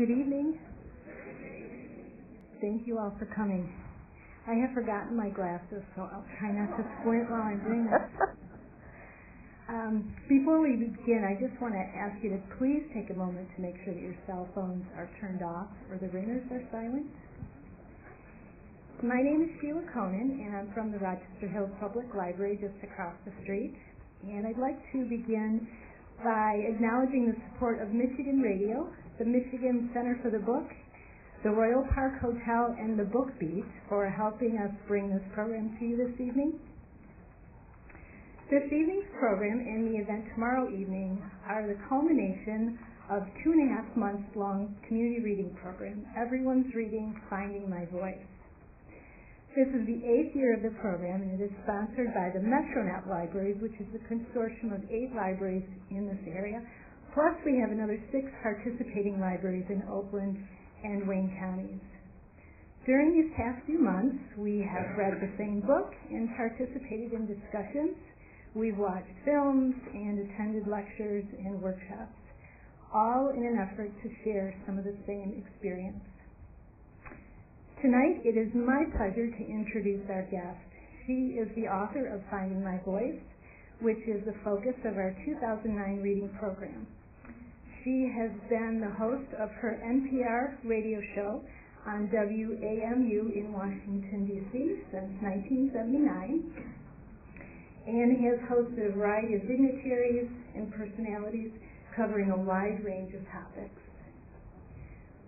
Good evening. Thank you all for coming. I have forgotten my glasses, so I'll try not to squint while I'm doing this. Before we begin, I just want to ask you to please take a moment to make sure that your cell phones are turned off or the ringers are silent. My name is Sheila Conan, and I'm from the Rochester Hills Public Library just across the street. And I'd like to begin by acknowledging the support of Michigan Radio, the Michigan Center for the Book, the Royal Park Hotel, and the Book Beat for helping us bring this program to you this evening. This evening's program and the event tomorrow evening are the culmination of 2.5 months long community reading program, Everyone's Reading, Finding My Voice. This is the 8th year of the program, and it is sponsored by the MetroNet Libraries, which is a consortium of 8 libraries in this area. Plus, we have another 6 participating libraries in Oakland and Wayne counties. During these past few months, we have read the same book and participated in discussions. We've watched films and attended lectures and workshops, all in an effort to share some of the same experience. Tonight, it is my pleasure to introduce our guest. She is the author of Finding My Voice, which is the focus of our 2009 reading program. She has been the host of her NPR radio show on WAMU in Washington, D.C. since 1979, and has hosted a variety of dignitaries and personalities covering a wide range of topics.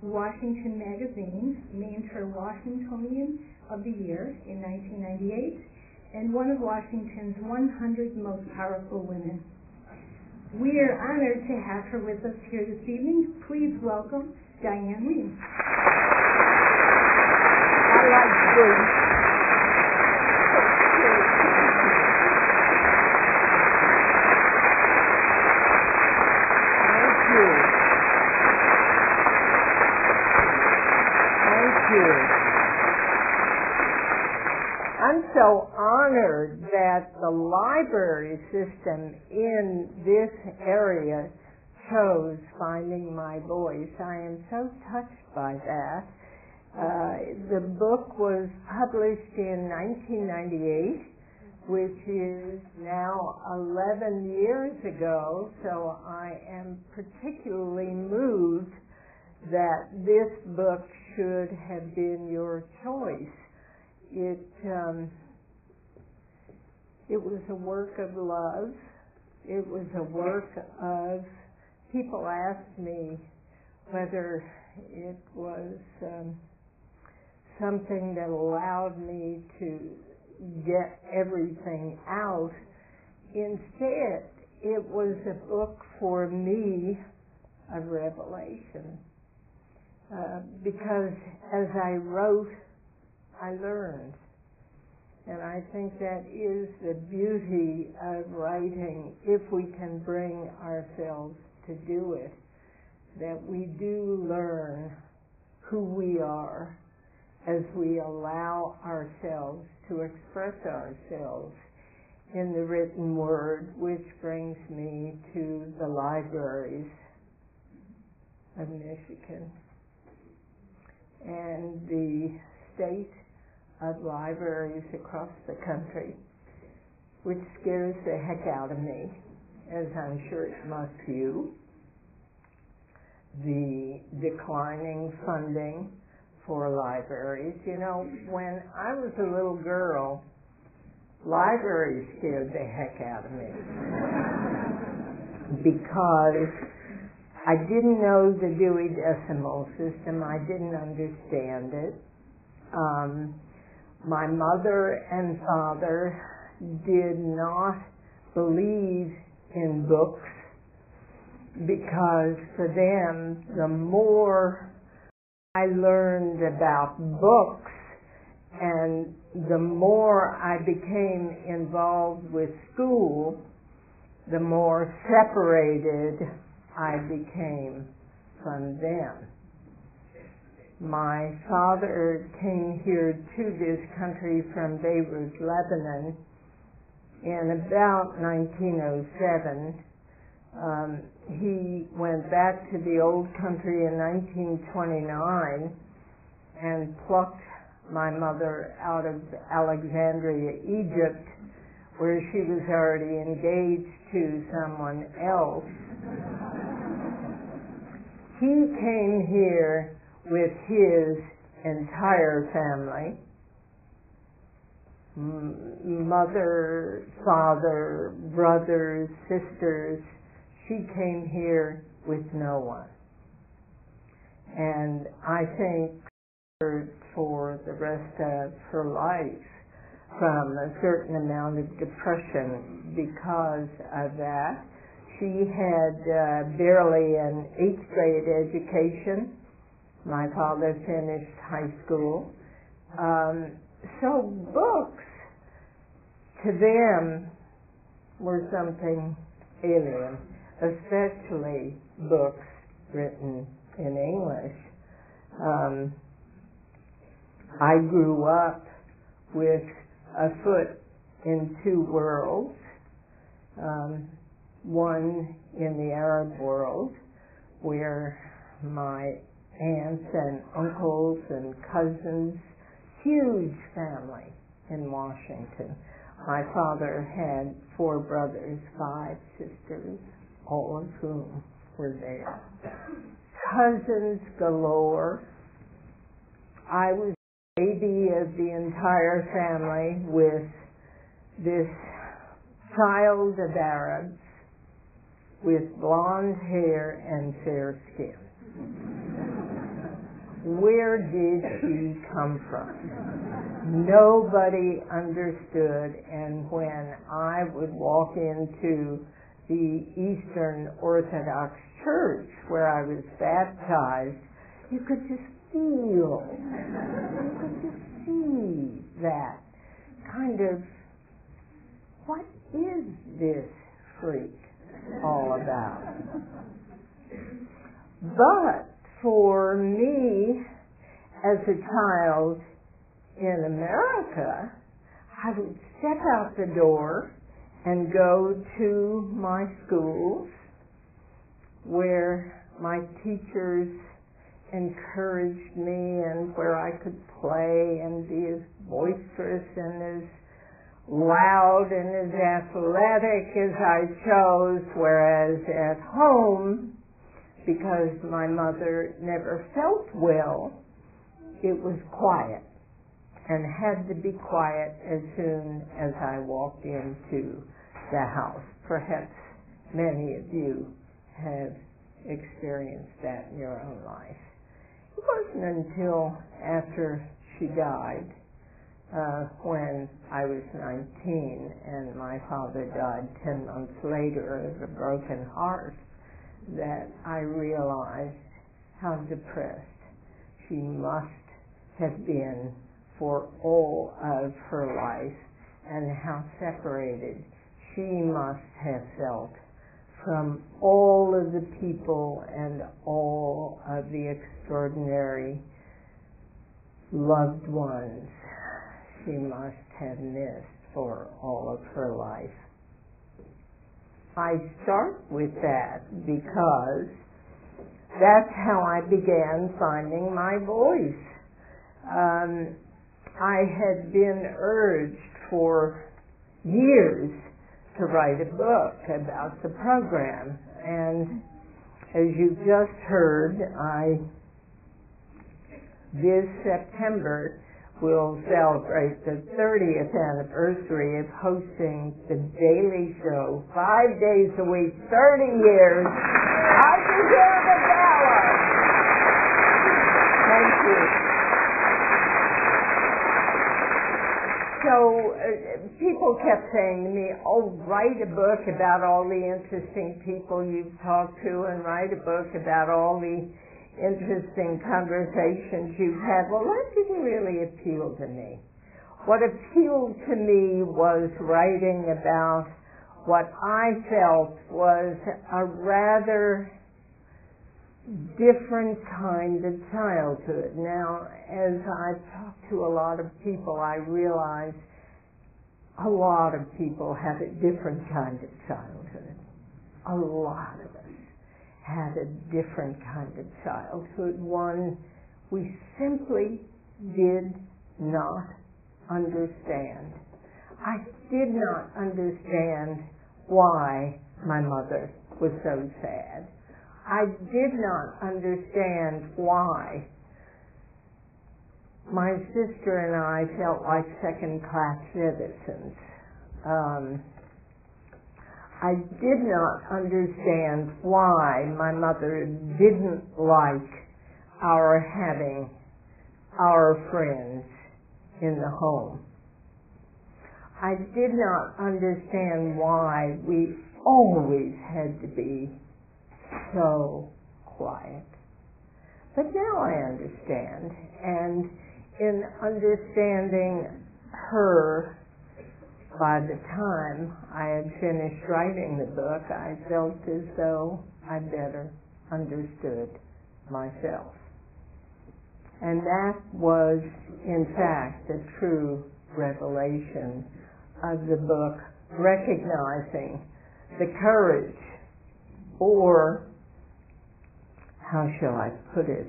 Washington Magazine named her Washingtonian of the Year in 1998 and one of Washington's 100 most powerful women. We are honored to have her with us here this evening. Please welcome Diane Rehm. I like this. I'm so honored that the library system in this area chose Finding My Voice. I am so touched by that. The book was published in 1998, which is now 11 years ago, so I am particularly moved that this book should have been your choice. It was a work of love. It was a work of, people asked me whether it was something that allowed me to get everything out. Instead, it was a book for me of revelation. Because as I wrote, I learned. And I think that is the beauty of writing, if we can bring ourselves to do it, that we do learn who we are as we allow ourselves to express ourselves in the written word, which brings me to the libraries of Michigan and the state of libraries across the country, which scares the heck out of me, as I'm sure it must you. The declining funding for libraries. You know, when I was a little girl, libraries scared the heck out of me because I didn't know the Dewey Decimal System. I didn't understand it. My mother and father did not believe in books because for them, the more I learned about books and the more I became involved with school, the more separated I became from them. My father came here to this country from Beirut, Lebanon in about 1907 He went back to the old country in 1929 and plucked my mother out of Alexandria, Egypt, where she was already engaged to someone else. He came here with his entire family, mother, father, brothers, sisters. She came here with no one. And I think for the rest of her life from a certain amount of depression because of that. She had barely an 8th grade education. My father finished high school. So books to them were something alien, especially books written in English. I grew up with a foot in two worlds, one in the Arab world, where my aunts and uncles and cousins, huge family in Washington. My father had 4 brothers, 5 sisters, all of whom were there. Cousins galore. I was the baby of the entire family with this child of Arabs with blonde hair and fair skin. Where did she come from? Nobody understood, and when I would walk into the Eastern Orthodox Church where I was baptized, you could just feel, you could just see that kind of, what is this freak all about? But for me, as a child in America, I would step out the door and go to my schools where my teachers encouraged me and where I could play and be as boisterous and as loud and as athletic as I chose, whereas at home, because my mother never felt well, it was quiet and had to be quiet as soon as I walked into the house. Perhaps many of you have experienced that in your own life. It wasn't until after she died, when I was 19 and my father died 10 months later of a broken heart, that I realized how depressed she must have been for all of her life and how separated she must have felt from all of the people and all of the extraordinary loved ones she must have missed for all of her life. I start with that because that's how I began finding my voice. I had been urged for years to write a book about the program, and as you just heard, this September will celebrate the 30th anniversary of hosting The Daily Show 5 days a week, 30 years. I deserve a gala. Thank you. So people kept saying to me, oh, write a book about all the interesting people you've talked to and write a book about all the interesting conversations you've had. Well, that didn't really appeal to me. What appealed to me was writing about what I felt was a rather different kind of childhood. Now, as I've talked to a lot of people, I realize a lot of people have a different kind of childhood. a lot of us had a different kind of childhood, one we simply did not understand. I did not understand why my mother was so sad. I did not understand why my sister and I felt like second-class citizens. I did not understand why my mother didn't like our having our friends in the home. I did not understand why we always had to be so quiet. But now I understand, and in understanding her, by the time I had finished writing the book, I felt as though I better understood myself. And that was, in fact, the true revelation of the book, recognizing the courage, or how shall I put it,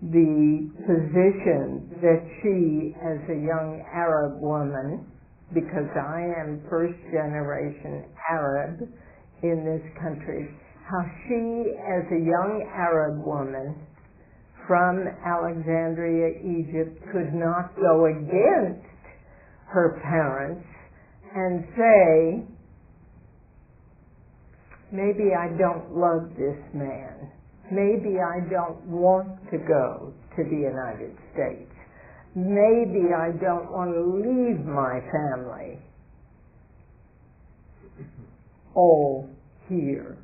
the position that she, as a young Arab woman, because I am first generation Arab in this country, how she, as a young Arab woman from Alexandria, Egypt, could not go against her parents and say, maybe I don't love this man. Maybe I don't want to go to the United States. Maybe I don't want to leave my family all here.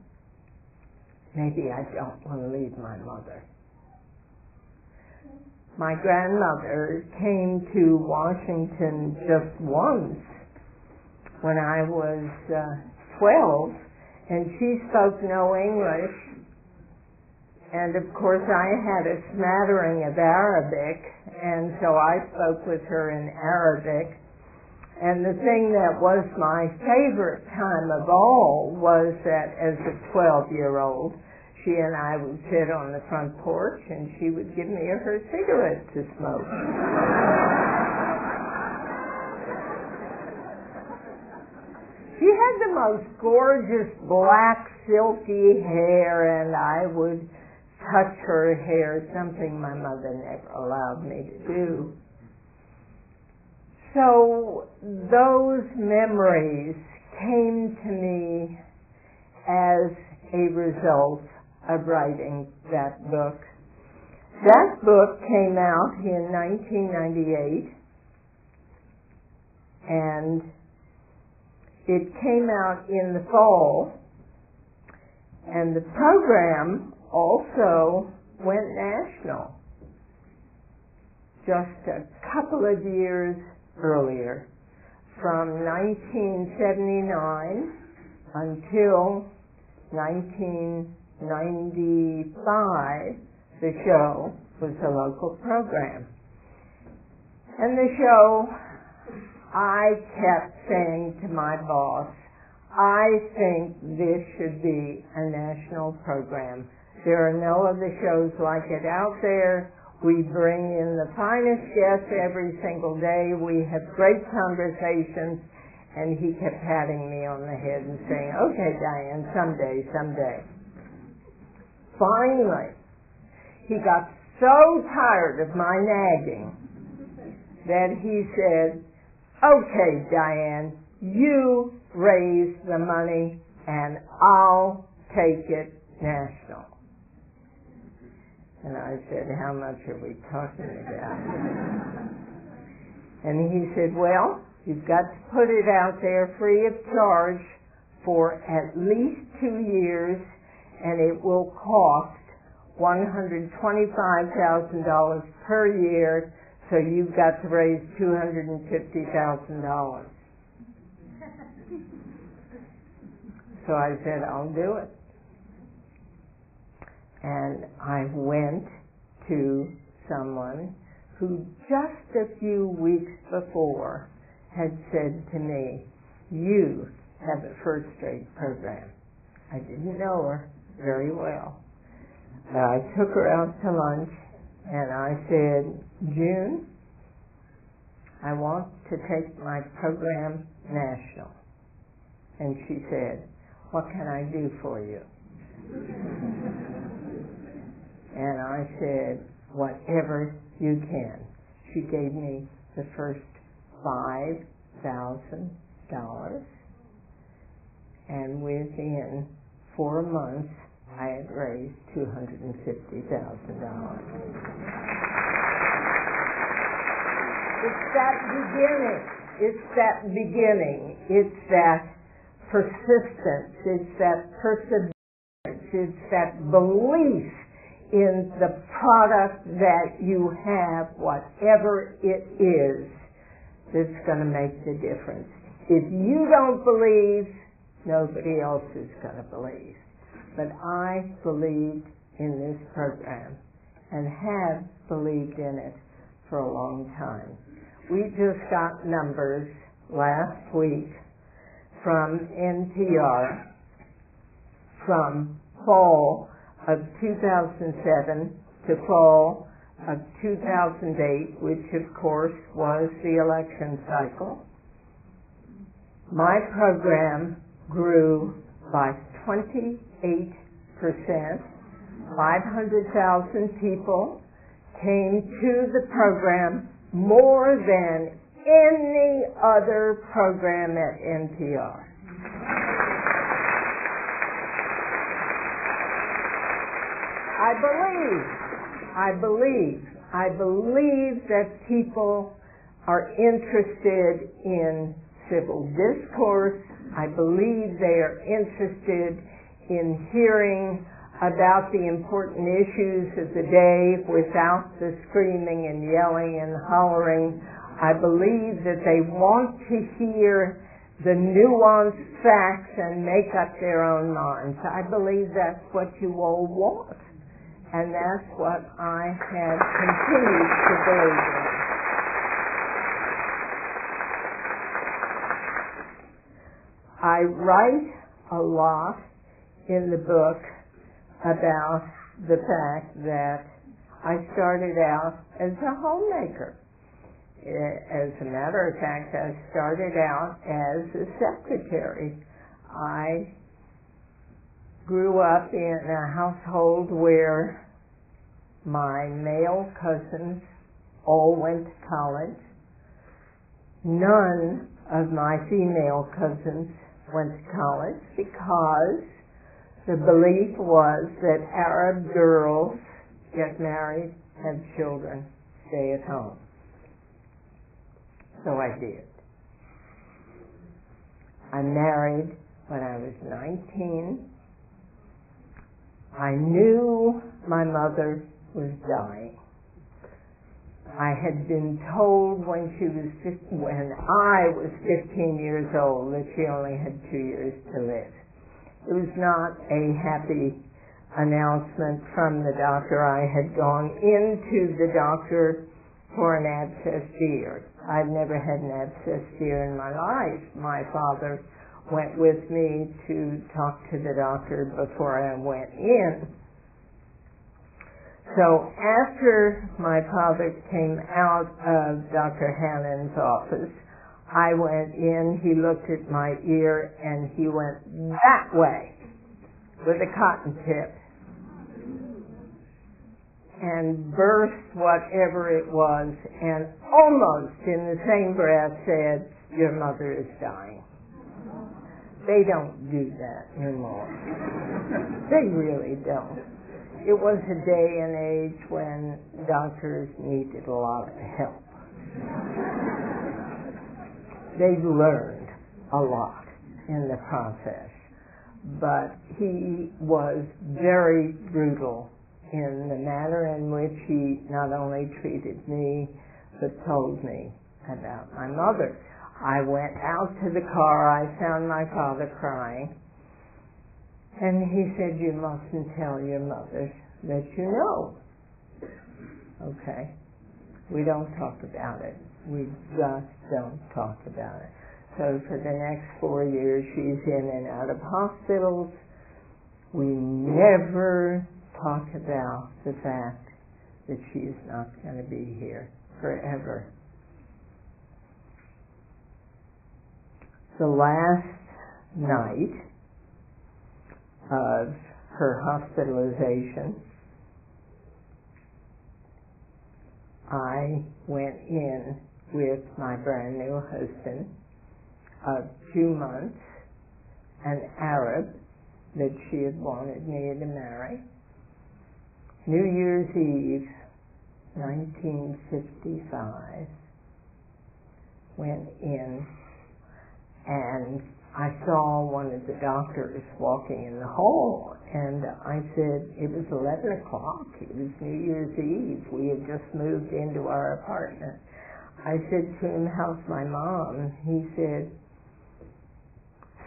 Maybe I don't want to leave my mother. My grandmother came to Washington just once when I was 12, and she spoke no English. And of course I had a smattering of Arabic, and so I spoke with her in Arabic. And the thing that was my favorite time of all was that as a 12-year-old, she and I would sit on the front porch, and she would give me her cigarette to smoke. She had the most gorgeous black silky hair, and I would touch her hair, something my mother never allowed me to do. So those memories came to me as a result of writing that book. That book came out in 1998, and it came out in the fall, and the program also went national just a couple of years earlier. From 1979 until 1995, the show was a local program. And the show, I kept saying to my boss, I think this should be a national program. There are no other shows like it out there. We bring in the finest guests every single day. We have great conversations. And he kept patting me on the head and saying, okay, Diane, someday. Finally, he got so tired of my nagging that he said, okay, Diane, you raise the money and I'll take it national. And I said, how much are we talking about? And he said, well, you've got to put it out there free of charge for at least 2 years, and it will cost $125,000 per year, so you've got to raise $250,000. So I said, I'll do it. And I went to someone who just a few weeks before had said to me, you have a first-rate program. I didn't know her very well. But I took her out to lunch, and I said, June, I want to take my program national. And she said, what can I do for you? And I said, whatever you can. She gave me the first $5,000, and within 4 months, I had raised $250,000. It's that beginning. It's that beginning. It's that persistence. It's that perseverance. It's that belief in the product that you have, whatever it is, that's going to make the difference. If you don't believe, nobody else is going to believe. But I believed in this program and have believed in it for a long time. We just got numbers last week from NPR from fall of 2007 to fall of 2008, which of course was the election cycle. My program grew by 28%. 500,000 people came to the program, more than any other program at NPR. I believe that people are interested in civil discourse. I believe they are interested in hearing about the important issues of the day without the screaming and yelling and hollering. I believe that they want to hear the nuanced facts and make up their own minds. I believe that's what you all want. And that's what I have continued to believe in. I write a lot in the book about the fact that I started out as a homemaker. As a matter of fact, I started out as a secretary. I grew up in a household where my male cousins all went to college. None of my female cousins went to college because the belief was that Arab girls get married, have children, stay at home. So I did. I married when I was 19. I knew my mother was dying. I had been told when I was 15 years old that she only had 2 years to live. It was not a happy announcement from the doctor. I had gone into the doctor for an abscess ear. I'd never had an abscess ear in my life. My father went with me to talk to the doctor before I went in. So after my father came out of Dr. Hannon's office, I went in, he looked at my ear, and he went that way with a cotton tip and burst whatever it was, and almost in the same breath said, your mother is dying. They don't do that anymore. They really don't. It was a day and age when doctors needed a lot of help. They've learned a lot in the process, but he was very brutal in the manner in which he not only treated me, but told me about my mother. I went out to the car, I found my father crying, and he said, you mustn't tell your mother that you know. Okay. We don't talk about it. We just don't talk about it. So for the next 4 years, she's in and out of hospitals. We never talk about the fact that she's not going to be here forever. The last night of her hospitalization, I went in with my brand new husband of 2 months, an Arab that she had wanted me to marry. New Year's Eve, 1955, went in, and I saw one of the doctors walking in the hall, and I said, it was 11 o'clock, it was New Year's Eve, we had just moved into our apartment. I said to him, how's my mom? He said,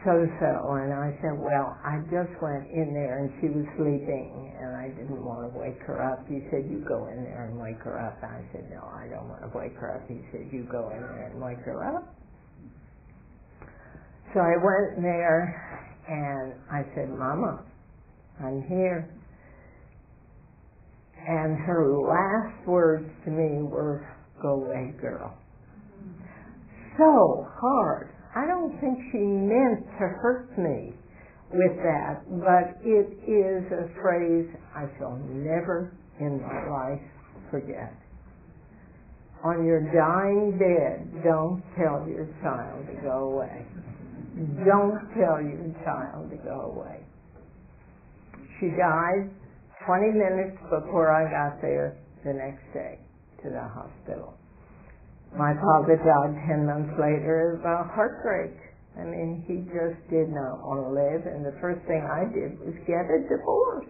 so-so, and I said, well, I just went in there and she was sleeping and I didn't want to wake her up. He said, you go in there and wake her up. I said, no, I don't want to wake her up. He said, you go in there and wake her up. So I went in there and I said, Mama, I'm here. And her last words to me were, go away, girl. So hard. I don't think she meant to hurt me with that, but it is a phrase I shall never in my life forget. On your dying bed, don't tell your child to go away. Don't tell your child to go away. She died 20 minutes before I got there the next day to the hospital. My father died 10 months later of a heartbreak. I mean, he just did not want to live, and the first thing I did was get a divorce.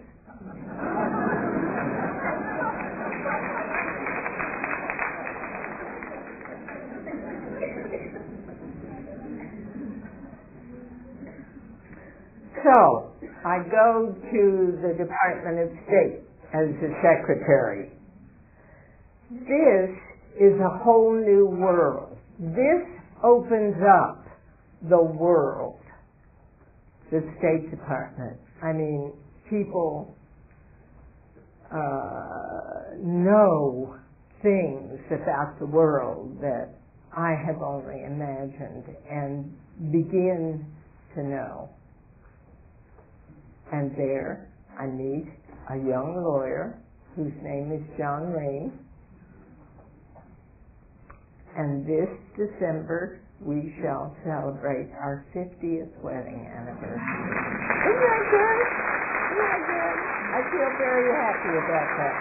So, I go to the Department of State as the secretary. This is a whole new world. This opens up the world, the State Department. I mean, people know things about the world that I have only imagined and begin to know. And there I meet a young lawyer whose name is Diane Rehm. And this December, we shall celebrate our 50th wedding anniversary. Isn't that good? Isn't that good? I feel very happy about that.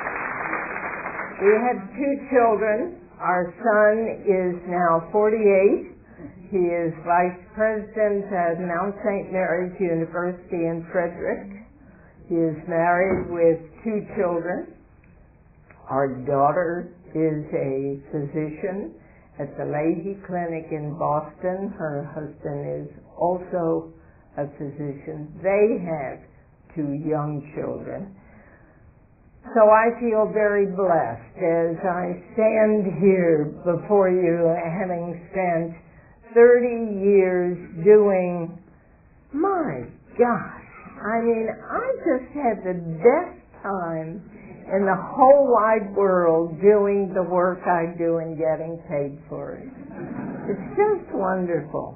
We have 2 children. Our son is now 48. He is vice president at Mount St. Mary's University in Frederick. He is married with 2 children. Our daughter is a physician at the Leahy Clinic in Boston. Her husband is also a physician. They have 2 young children. So I feel very blessed as I stand here before you, having spent 30 years doing, my gosh, I mean, I just had the best time in the whole wide world doing the work I do and getting paid for it. It's just wonderful.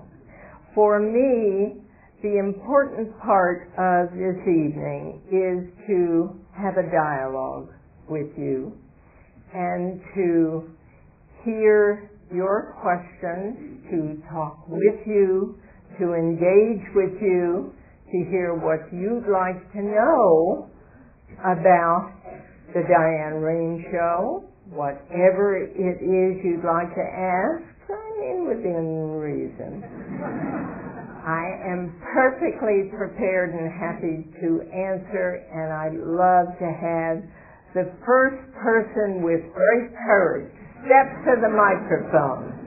For me, the important part of this evening is to have a dialogue with you and to hear your questions, to talk with you, to engage with you, to hear what you'd like to know about the Diane Rehm Show, whatever it is you'd like to ask, I mean within reason. I am perfectly prepared and happy to answer, and I'd love to have the first person with great courage step to the microphone.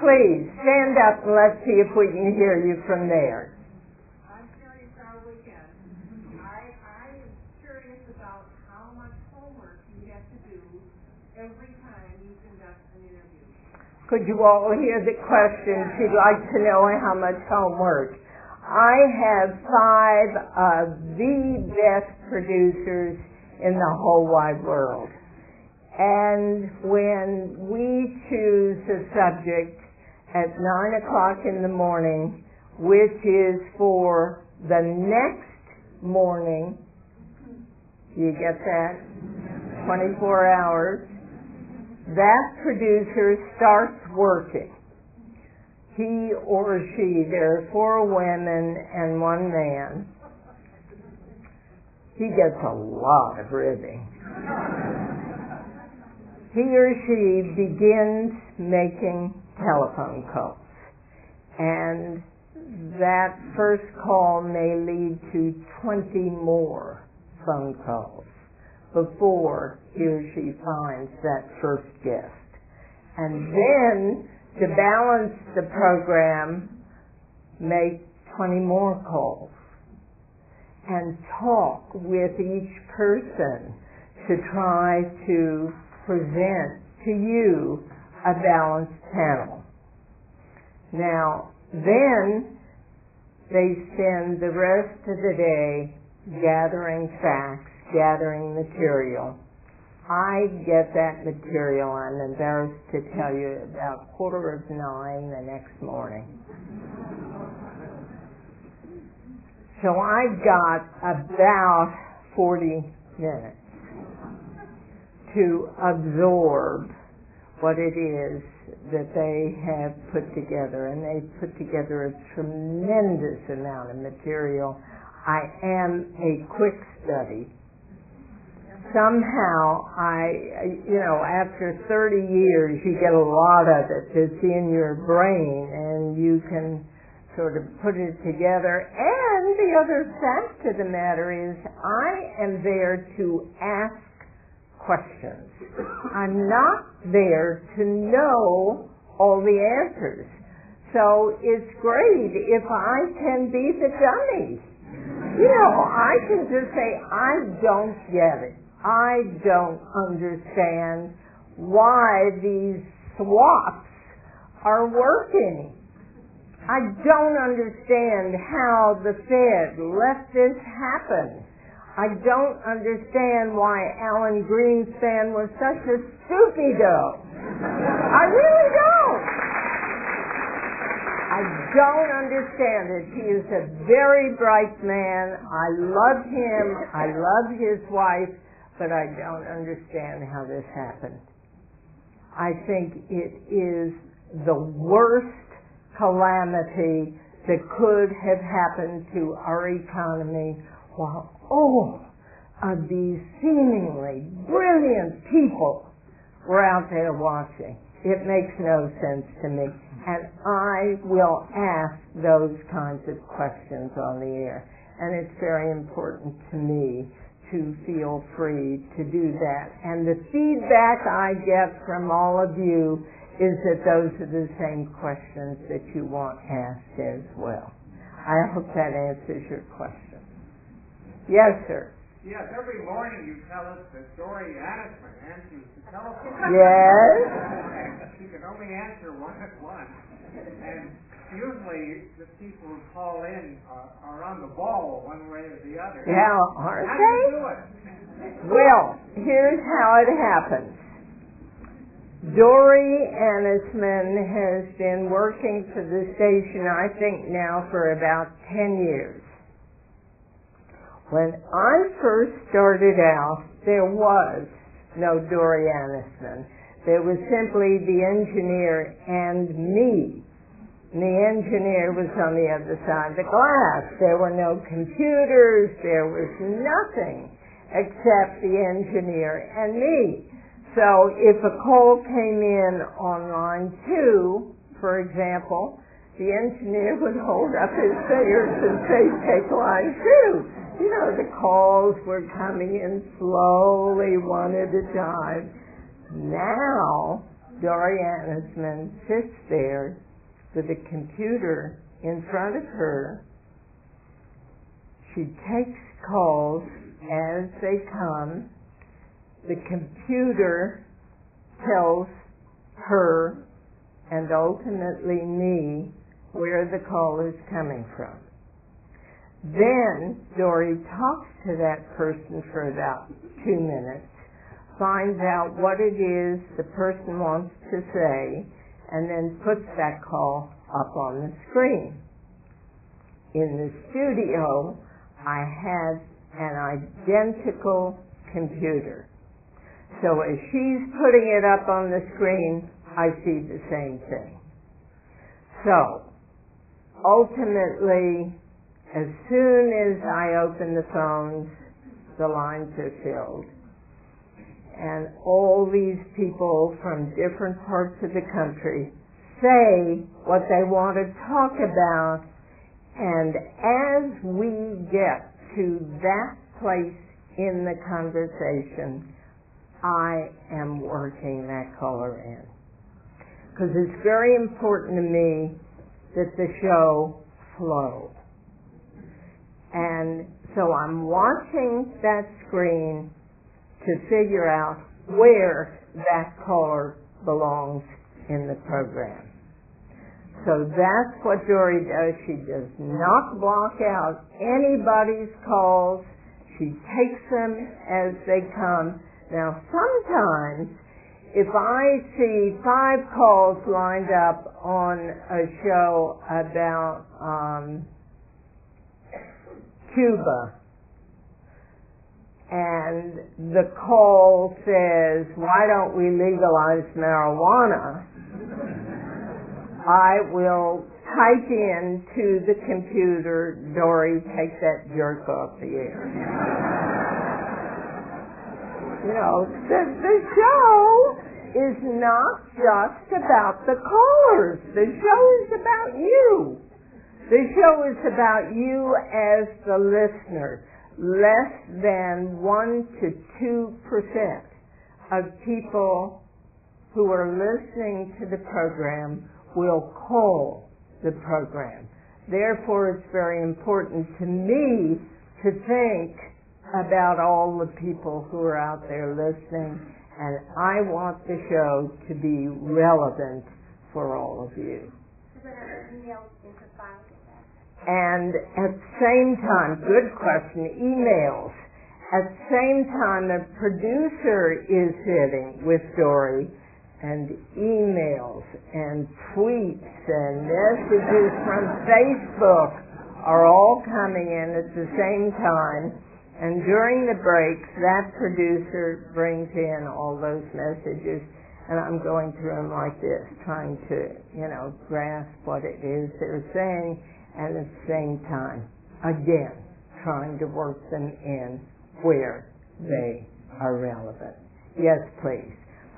Please, stand up and let's see if we can hear you from there. I'm sure you probably can. I am curious about how much homework you have to do every time you conduct an interview. Could you all hear the question? She'd like to know how much homework. I have 5 of the best producers in the whole wide world. And when we choose a subject at 9 o'clock in the morning, which is for the next morning, you get that? 24 hours. That producer starts working. He or she, there are 4 women and 1 man. He gets a lot of ribbing. He or she begins making telephone calls. And that first call may lead to 20 more phone calls before he or she finds that first guest. And then, to balance the program, make 20 more calls and talk with each person to try to present to you a balanced panel. Now, then they spend the rest of the day gathering facts, gathering material. I get that material, I'm embarrassed to tell you, about 9:15 the next morning. So I've got about 40 minutes to absorb what it is that they have put together. And they've put together a tremendous amount of material. I am a quick study. Somehow after 30 years, you get a lot of it that's in your brain, and you can sort of put it together. And the other fact of the matter is, I am there to ask questions. I'm not there to know all the answers. So it's great if I can be the dummy. I can just say, I don't get it. I don't understand why these swaps are working. I don't understand how the Fed let this happen. I don't understand why Alan Greenspan was such a stupido. I really don't. I don't understand it. He is a very bright man. I love him. I love his wife. But I don't understand how this happened. I think it is the worst calamity that could have happened to our economy while all of these seemingly brilliant people were out there watching. It makes no sense to me. And I will ask those kinds of questions on the air. And it's very important to me to feel free to do that. And the feedback I get from all of you is that those are the same questions that you want asked as well. I hope that answers your question. Yes, sir. Yes, every morning you tell us that Dory Addison answers the telephone. Yes. She can only answer one at once. And usually the people who call in are on the ball one way or the other. Yeah, aren't How they? do you do it? Well, here's how it happens. Dory Annisman has been working for the station, I think now for about 10 years. When I first started out, there was no Dory Annisman. There was simply the engineer and me. And the engineer was on the other side of the glass. There were no computers. There was nothing except the engineer and me. So if a call came in on line 2, for example, the engineer would hold up his fingers and say, take line 2. The calls were coming in slowly, one at a time. Now, Dory Annisman sits there with a computer in front of her. She takes calls as they come. The computer tells her and ultimately me where the call is coming from. Then Dory talks to that person for about 2 minutes, finds out what it is the person wants to say, and then puts that call up on the screen. In the studio, I had an identical computer. So as she's putting it up on the screen, I see the same thing. So, ultimately, as soon as I open the phones, the lines are filled. And all these people from different parts of the country say what they want to talk about, and as we get to that place in the conversation, I am working that caller in. Because it's very important to me that the show flow. And so I'm watching that screen to figure out where that caller belongs in the program. So that's what Dory does. She does not block out anybody's calls. She takes them as they come. Now sometimes if I see 5 calls lined up on a show about Cuba, and the call says, why don't we legalize marijuana? I will type into the computer, Dory, take that jerk off the air. You know, the show is not just about the callers. The show is about you. The show is about you as the listener. Less than 1 to 2% of people who are listening to the program will call the program. Therefore, it's very important to me to think about all the people who are out there listening, and I want the show to be relevant for all of you. And at the same time, good question, emails. At the same time, a producer is sitting with Dory, and emails and tweets and messages from Facebook are all coming in at the same time. And during the breaks, that producer brings in all those messages, and I'm going through them like this, trying to, grasp what it is they're saying, and at the same time, again, trying to work them in where they are relevant. Yes, please.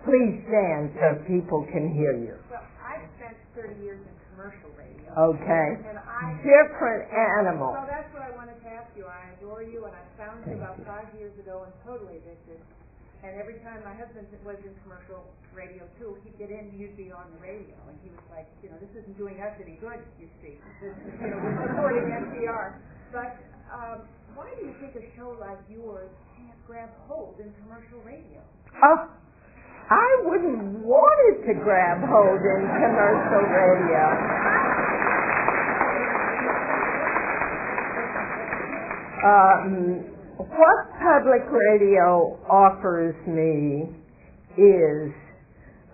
Please stand so people can hear you. Well, I've spent 30 years in commercial radio. Okay. Different animal. So that's what I wanted to ask you. I adore you, and I found you about 5 years ago and totally addicted. And every time my husband was in commercial radio too, he'd get in, you'd be on the radio, and he was like, this isn't doing us any good, you see. This is, we're supporting NPR. But why do you think a show like yours can't grab hold in commercial radio? Oh, I wouldn't want it to grab hold in commercial radio. What public radio offers me is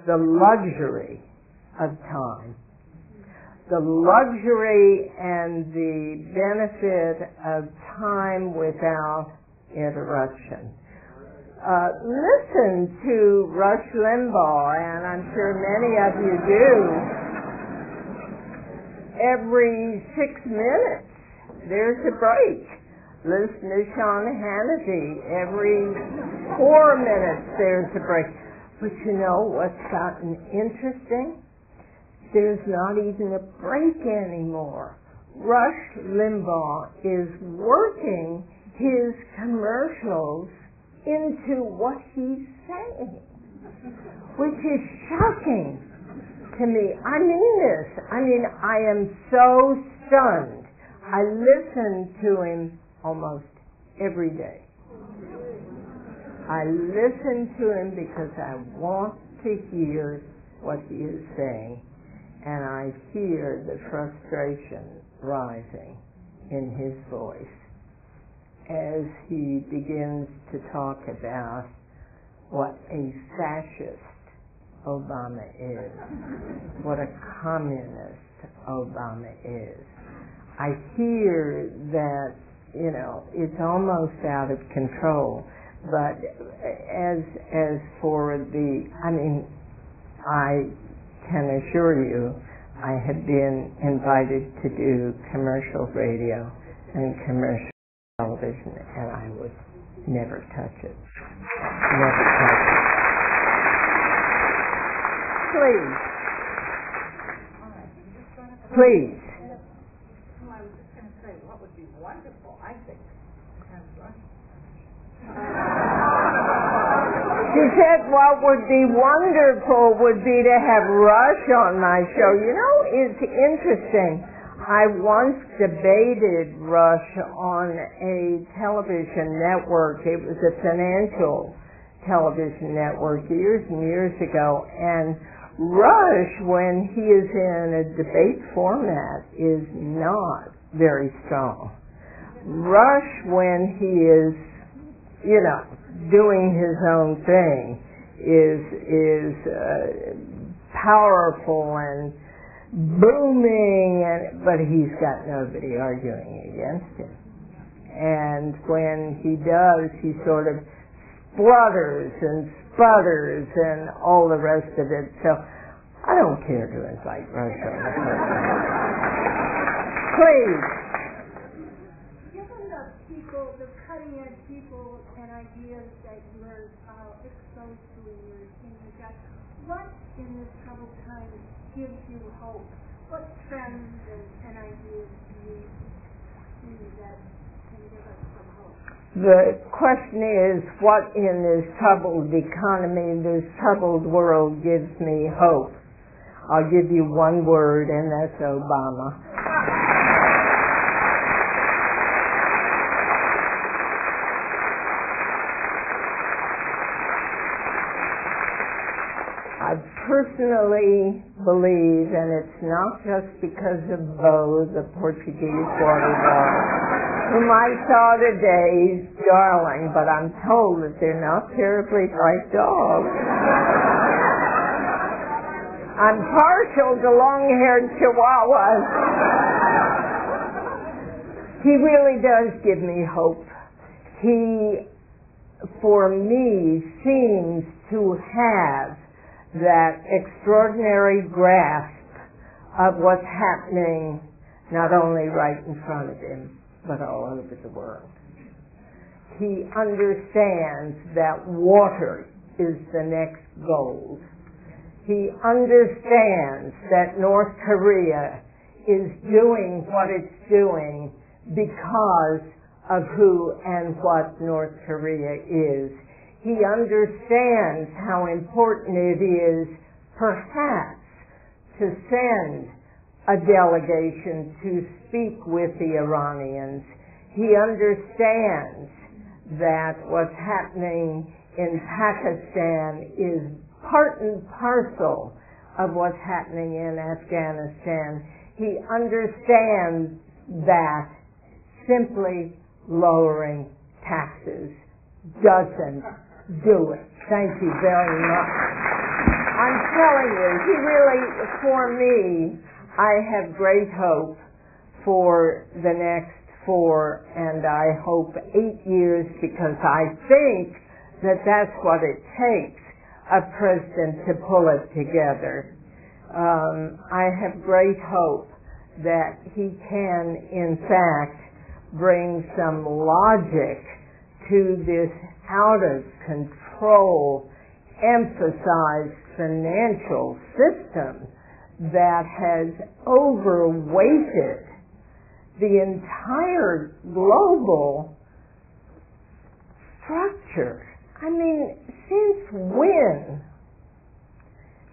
the luxury of time. The luxury and the benefit of time without interruption. Listen to Rush Limbaugh, and I'm sure many of you do. Every 6 minutes, there's a break. Listen to Sean Hannity. Every 4 minutes, there's a break. But you know what's gotten interesting? There's not even a break anymore. Rush Limbaugh is working his commercials into what he's saying, which is shocking to me. I mean this. I am so stunned. I listen to him almost every day. I listen to him because I want to hear what he is saying, and I hear the frustration rising in his voice as he begins to talk about what a fascist Obama is, what a communist Obama is. I hear that, it's almost out of control. But as for I can assure you, I have been invited to do commercial radio and commercial television, and I would never touch it. Never touch it. Please. Please. I was just going to say, what would be wonderful, I think, to have Rush. She said what would be wonderful would be to have Rush on my show. It's interesting. I once debated Rush on a television network. It was a financial television network years and years ago, and Rush, when he is in a debate format, is not very strong. Rush, when he is, doing his own thing, is powerful and booming, but he's got nobody arguing against him. And when he does, he sort of splutters and sputters and all the rest of it. So I don't care to invite Rush on the program. Please. Given the people, the cutting-edge people and ideas that you're exposed to in your job, what in this troubled time gives you hope? What trends and ideas do you see that can give us some hope? The question is, what in this troubled economy, this troubled world gives me hope? I'll give you one word, and that's Obama. I personally believe, and it's not just because of Bo, the Portuguese water dog, whom I saw today, darling, but I'm told that they're not terribly bright dogs. I'm partial to long-haired chihuahuas. He really does give me hope. He, for me, seems to have that extraordinary grasp of what's happening not only right in front of him, but all over the world. He understands that water is the next gold. He understands that North Korea is doing what it's doing because of who and what North Korea is. He understands how important it is, perhaps, to send a delegation to speak with the Iranians. He understands that what's happening in Pakistan is part and parcel of what's happening in Afghanistan. He understands that simply lowering taxes doesn't do it. Thank you very much. I'm telling you, he really, for me, I have great hope for the next 4 and I hope 8 years, because I think that that's what it takes, a president to pull it together. I have great hope that he can, in fact, bring some logic to this out-of-control, emphasized financial system that has overweighted the entire global structure. I mean, since when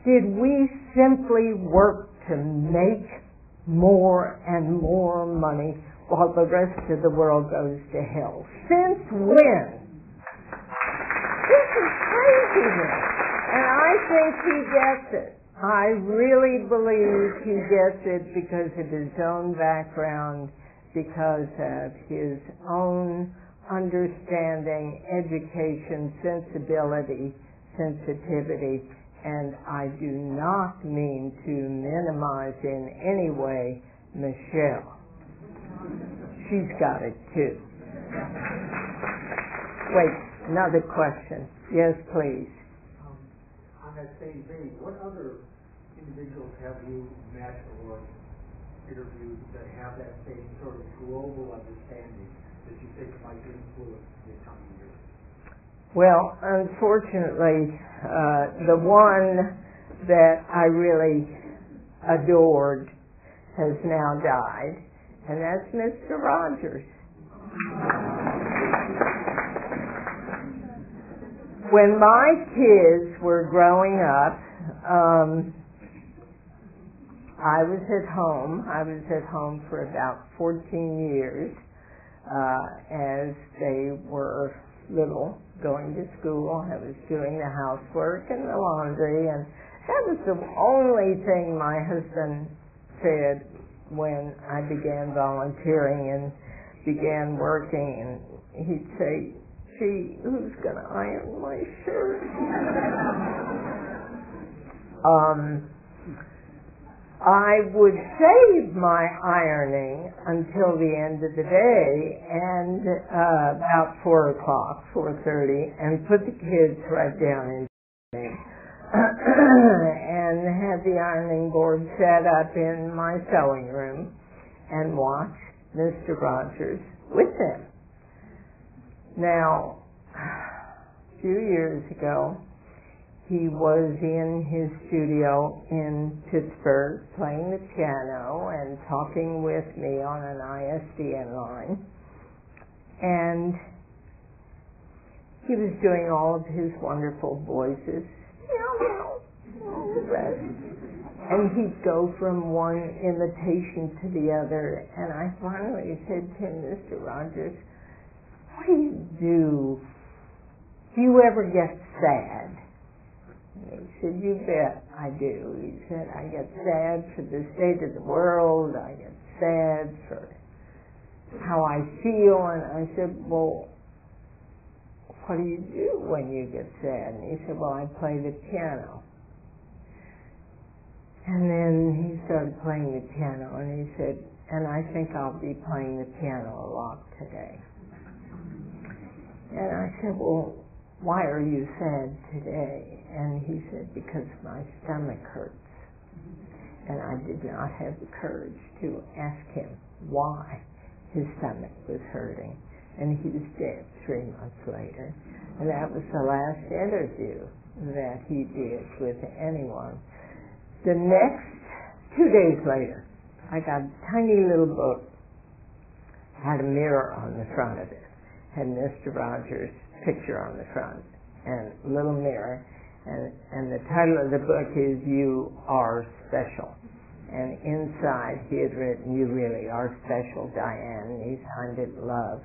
did we simply work to make more and more money while the rest of the world goes to hell? Since when? This is craziness. And I think he gets it. I really believe he gets it because of his own background, because of his own understanding, education, sensitivity, and I do not mean to minimize in any way Michelle. She's got it too. Wait, another question. Yes, please. On that same vein, what other individuals have you met or interviewed that have that same sort of global understanding that you think might influence the coming years? Well, unfortunately, the one that I really adored has now died, and that's Mr. Rogers. When my kids were growing up, I was at home. I was at home for about 14 years as they were little, going to school. I was doing the housework and the laundry, and that was the only thing my husband said when I began volunteering and began working. And he'd say, "Gee, who's going to iron my shirt?" I would save my ironing until the end of the day, and about 4 o'clock, 4:30, and put the kids right down in and had the ironing board set up in my sewing room and watch Mr. Rogers with them. Now, a few years ago, he was in his studio in Pittsburgh playing the piano and talking with me on an ISDN line. And he was doing all of his wonderful voices, all the rest. And he'd go from one imitation to the other. And I finally said to him, "Mr. Rogers, what do you do? Do you ever get sad?" And he said, "You bet I do." He said, "I get sad for the state of the world. I get sad for how I feel." And I said, "Well, what do you do when you get sad?" And he said, "Well, I play the piano." And then he started playing the piano, and he said, "And I think I'll be playing the piano a lot today." And I said, "Well, why are you sad today?" And he said, "Because my stomach hurts." And I did not have the courage to ask him why his stomach was hurting. And he was dead 3 months later. And that was the last interview that he did with anyone. The next 2 days later, I got a tiny little book, had a mirror on the front of it, had Mr. Rogers' picture on the front, and a little mirror, and the title of the book is "You Are Special." And inside he had written, "You really are special, Diane," and he signed it "Love,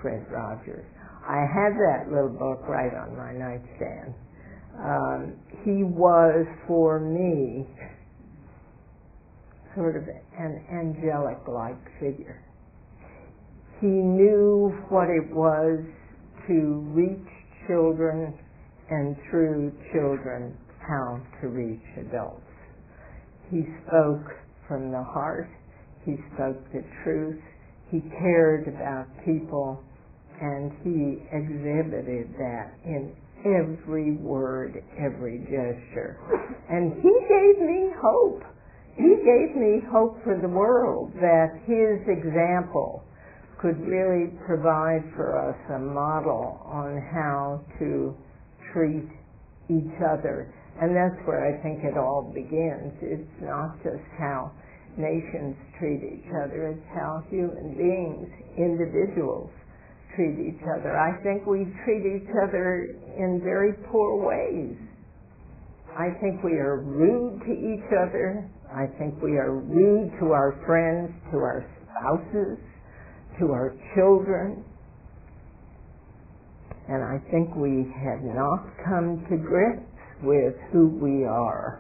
Fred Rogers." I had that little book right on my nightstand. He was, for me, sort of an angelic-like figure. He knew what it was to reach children, and through children, how to reach adults. He spoke from the heart. He spoke the truth. He cared about people, and he exhibited that in every word, every gesture. And he gave me hope. He gave me hope for the world, that his example could really provide for us a model on how to treat each other. And that's where I think it all begins. It's not just how nations treat each other, it's how human beings, individuals, treat each other. I think we treat each other in very poor ways. I think we are rude to each other. I think we are rude to our friends, to our spouses, to our children. And I think we have not come to grips with who we are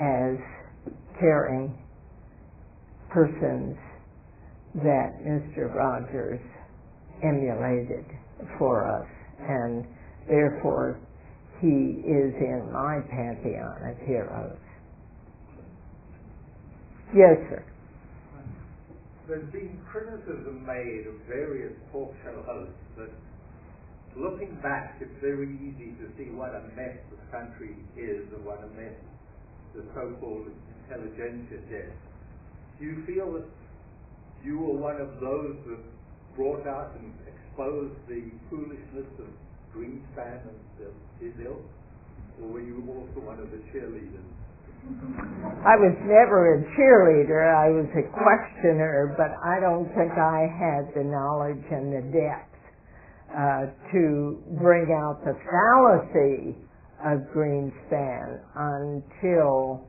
as caring persons that Mr. Rogers emulated for us, and therefore he is in my pantheon of heroes. Yes, sir. There's been criticism made of various talk show hosts that, looking back, it's very easy to see what a mess this country is and what a mess the so-called intelligentsia did. Do you feel that you were one of those that brought out and exposed the foolishness of Greenspan and his ilk? Or were you also one of the cheerleaders? I was never a cheerleader. I was a questioner, but I don't think I had the knowledge and the depth to bring out the fallacy of Greenspan until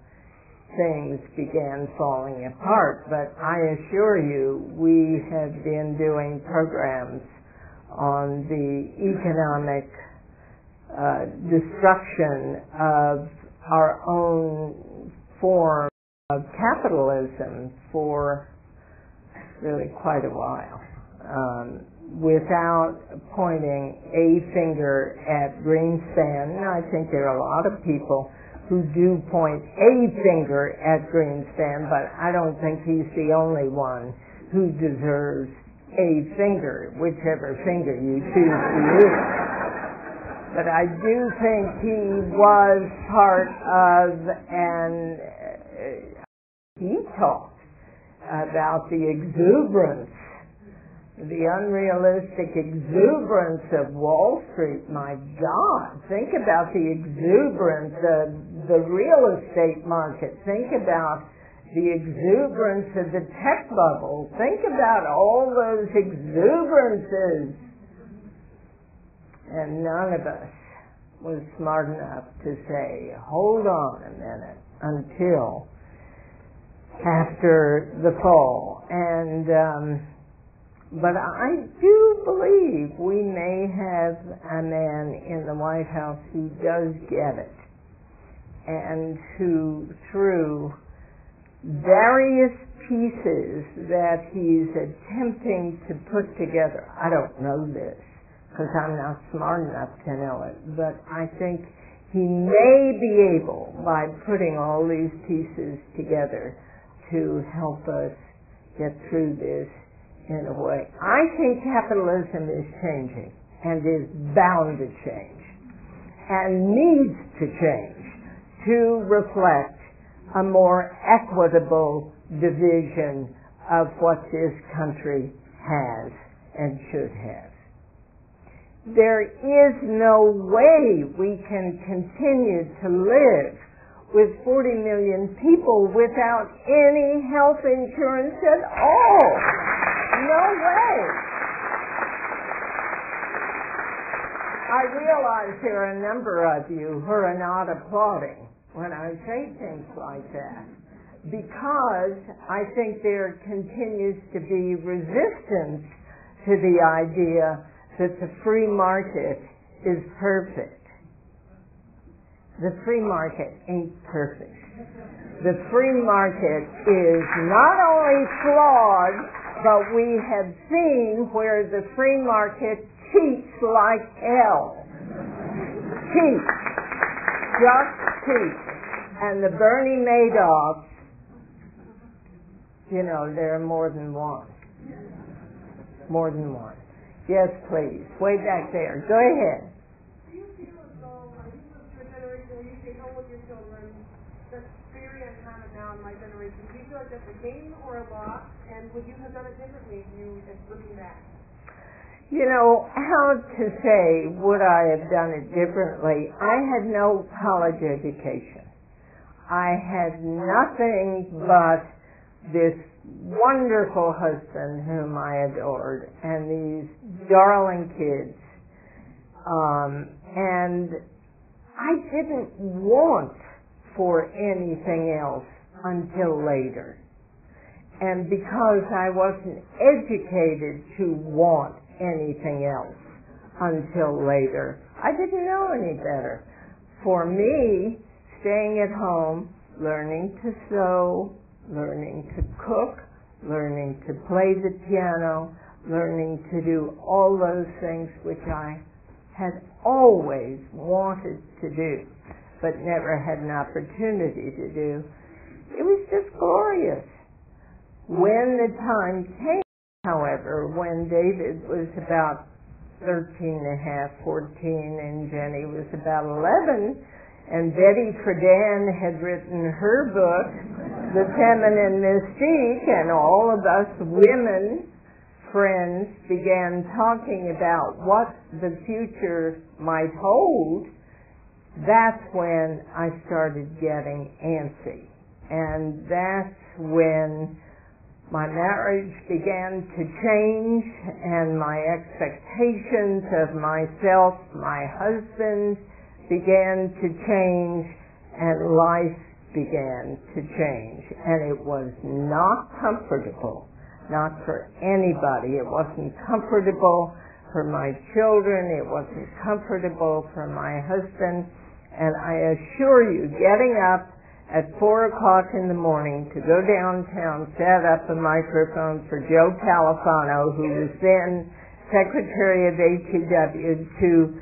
things began falling apart. But I assure you, we have been doing programs on the economic destruction of our own form of capitalism for really quite a while, without pointing a finger at Greenspan. I think there are a lot of people who do point a finger at Greenspan, but I don't think he's the only one who deserves a finger, whichever finger you choose to use. But I do think he was part of, and he talked about the exuberance, the unrealistic exuberance of Wall Street. My God, think about the exuberance of the real estate market. Think about the exuberance of the tech bubble. Think about all those exuberances. And none of us was smart enough to say, hold on a minute, until after the fall. And but I do believe we may have a man in the White House who does get it, and who, through various pieces that he's attempting to put together, I don't know this, because I'm not smart enough to know it, but I think he may be able, by putting all these pieces together, to help us get through this in a way. I think capitalism is changing, and is bound to change, and needs to change to reflect a more equitable division of what this country has and should have. There is no way we can continue to live with 40 million people without any health insurance at all. No way. I realize there are a number of you who are not applauding when I say things like that, because I think there continues to be resistance to the idea that the free market is perfect. The free market ain't perfect. The free market is not only flawed, but we have seen where the free market cheats like hell. Cheats. Just cheats. And the Bernie Madoffs, you know, there are more than one. More than one. Yes, please. Way back there. Go ahead. Do you feel as though, you live through a generation where you stay home with your children, that's very uncommon now in my generation. Do you feel like that's a gain or a loss? And would you have done it differently if you had looking back? You know, how to say would I have done it differently? I had no college education. I had nothing but this wonderful husband whom I adored, and these darling kids. And I didn't want for anything else until later. And because I wasn't educated to want anything else until later, I didn't know any better. For me, staying at home, learning to sew, learning to cook, learning to play the piano, learning to do all those things which I had always wanted to do, but never had an opportunity to do. It was just glorious. When the time came, however, when David was about 13 and a half, 14, and Jenny was about 11, and Betty Friedan had written her book, The Feminine Mystique, and all of us women friends began talking about what the future might hold, that's when I started getting antsy. And that's when my marriage began to change, and my expectations of myself, my husband, began to change, and life began to change. And it was not comfortable, not for anybody. It wasn't comfortable for my children. It wasn't comfortable for my husband. And I assure you, getting up at 4 o'clock in the morning to go downtown, set up a microphone for Joe Califano, who was then Secretary of HEW, to,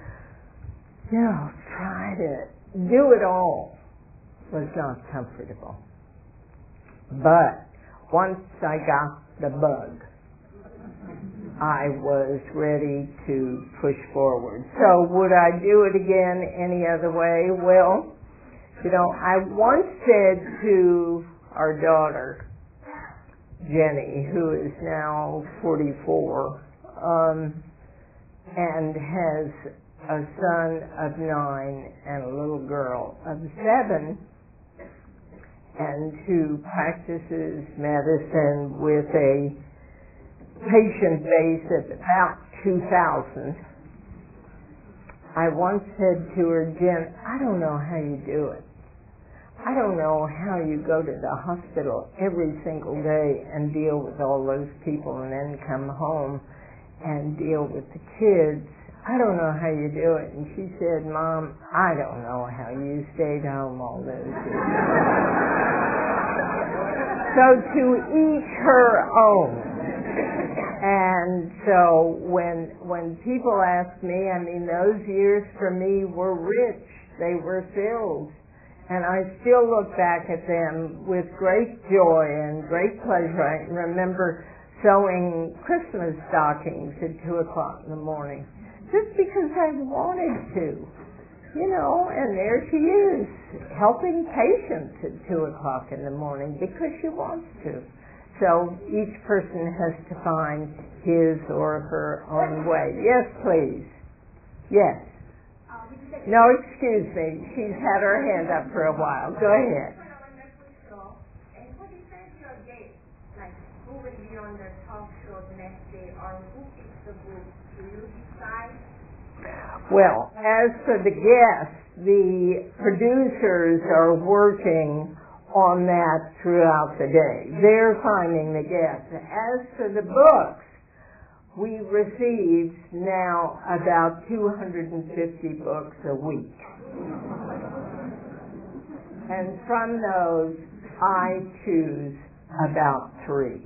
try to do it all was not comfortable. But once I got the bug, I was ready to push forward. So would I do it again any other way? Well, I once said to our daughter, Jenny, who is now 44, and has a son of 9 and a little girl of 7, and who practices medicine with a patient base of about 2,000. I once said to her, Jen, I don't know how you do it. I don't know how you go to the hospital every single day and deal with all those people and then come home and deal with the kids. I don't know how you do it. And she said, Mom, I don't know how you stayed home all those years. So to each her own. And so when people ask me, those years for me were rich. They were filled. And I still look back at them with great joy and great pleasure. I remember sewing Christmas stockings at 2 o'clock in the morning, just because I wanted to, and there she is, helping patients at 2 o'clock in the morning because she wants to. So each person has to find his or her own way. Yes, please. Yes. No, excuse me. She's had her hand up for a while. Go ahead. And who decides your date? Like, who will be on the talk show the next day, or who picks the book? Do you decide? Well, as for the guests, the producers are working on that throughout the day. They're finding the guests. As for the books, we receive now about 250 books a week. And from those, I choose about 3.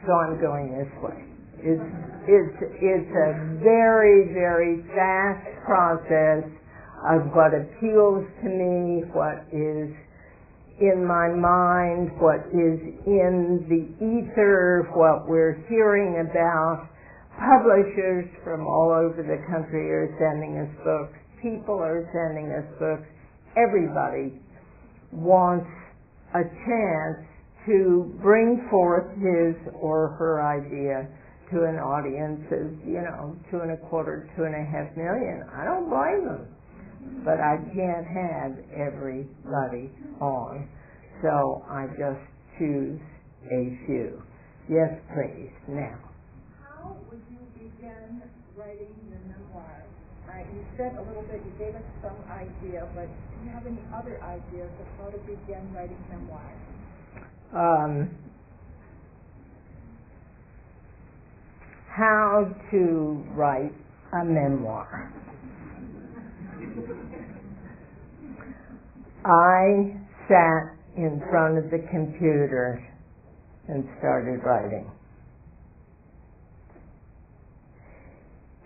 So I'm going this way. It's a very, very fast process of what appeals to me, what is in my mind, what is in the ether, what we're hearing about. Publishers from all over the country are sending us books. People are sending us books. Everybody wants a chance to bring forth his or her idea to an audience of, 2.25, 2.5 million. I don't blame them. But I can't have everybody on. So I just choose a few. Yes, please. Now. How would you begin writing your memoir? You said a little bit, you gave us some idea, but do you have any other ideas of how to begin writing memoirs? How to write a memoir. I sat in front of the computer and started writing.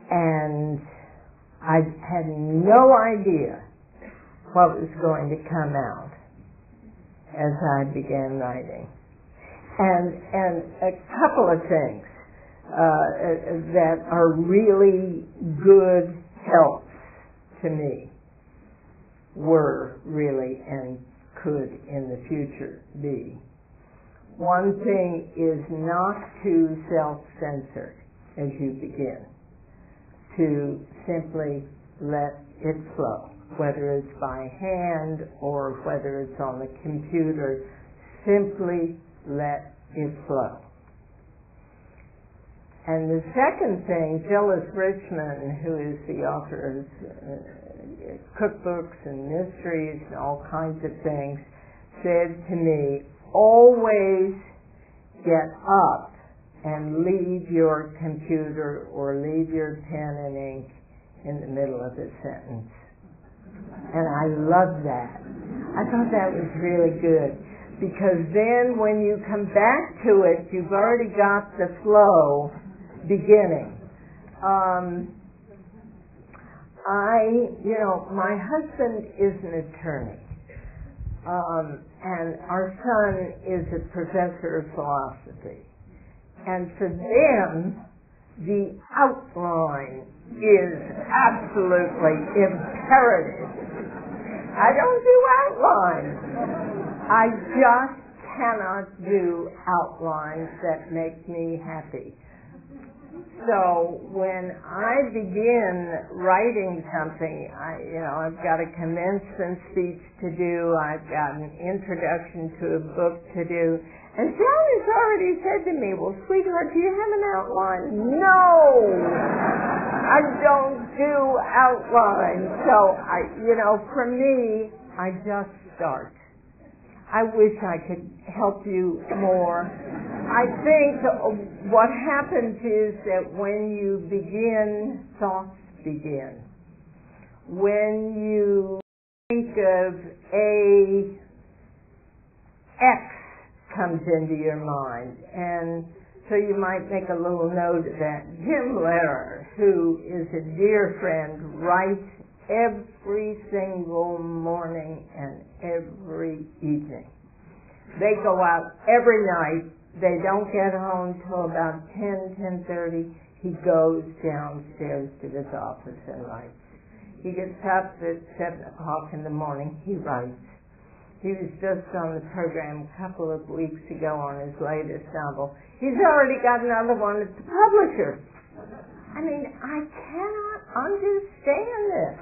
And I had no idea what was going to come out as I began writing. And a couple of things that are really good helps to me were really and could in the future be. One thing is not to self-censor as you begin, to simply let it flow, whether it's by hand or whether it's on the computer, simply let it flow. And the second thing, Phyllis Richmond, who is the author of cookbooks and mysteries and all kinds of things, said to me, always get up and leave your computer or leave your pen and ink in the middle of a sentence. And I loved that. I thought that was really good, because then when you come back to it, you've already got the flow beginning. My husband is an attorney, and our son is a professor of philosophy. And for them, the outline is absolutely imperative. I don't do outlines. I just cannot do outlines that make me happy. So when I begin writing something, I've got a commencement speech to do, I've got an introduction to a book to do, and John has already said to me, well, sweetheart, do you have an outline? No! I don't do outlines. So, for me, I just start. I wish I could help you more. I think what happens is that when you begin, thoughts begin. When you think of X comes into your mind, and so you might make a little note of that. Jim Lehrer, who is a dear friend, writes every single morning and every evening. They go out every night. They don't get home till about 10:30. He goes downstairs to his office and writes. He gets up at 7 o'clock in the morning. He writes. He was just on the program a couple of weeks ago on his latest novel. He's already got another one at the publisher. I mean, I cannot understand this.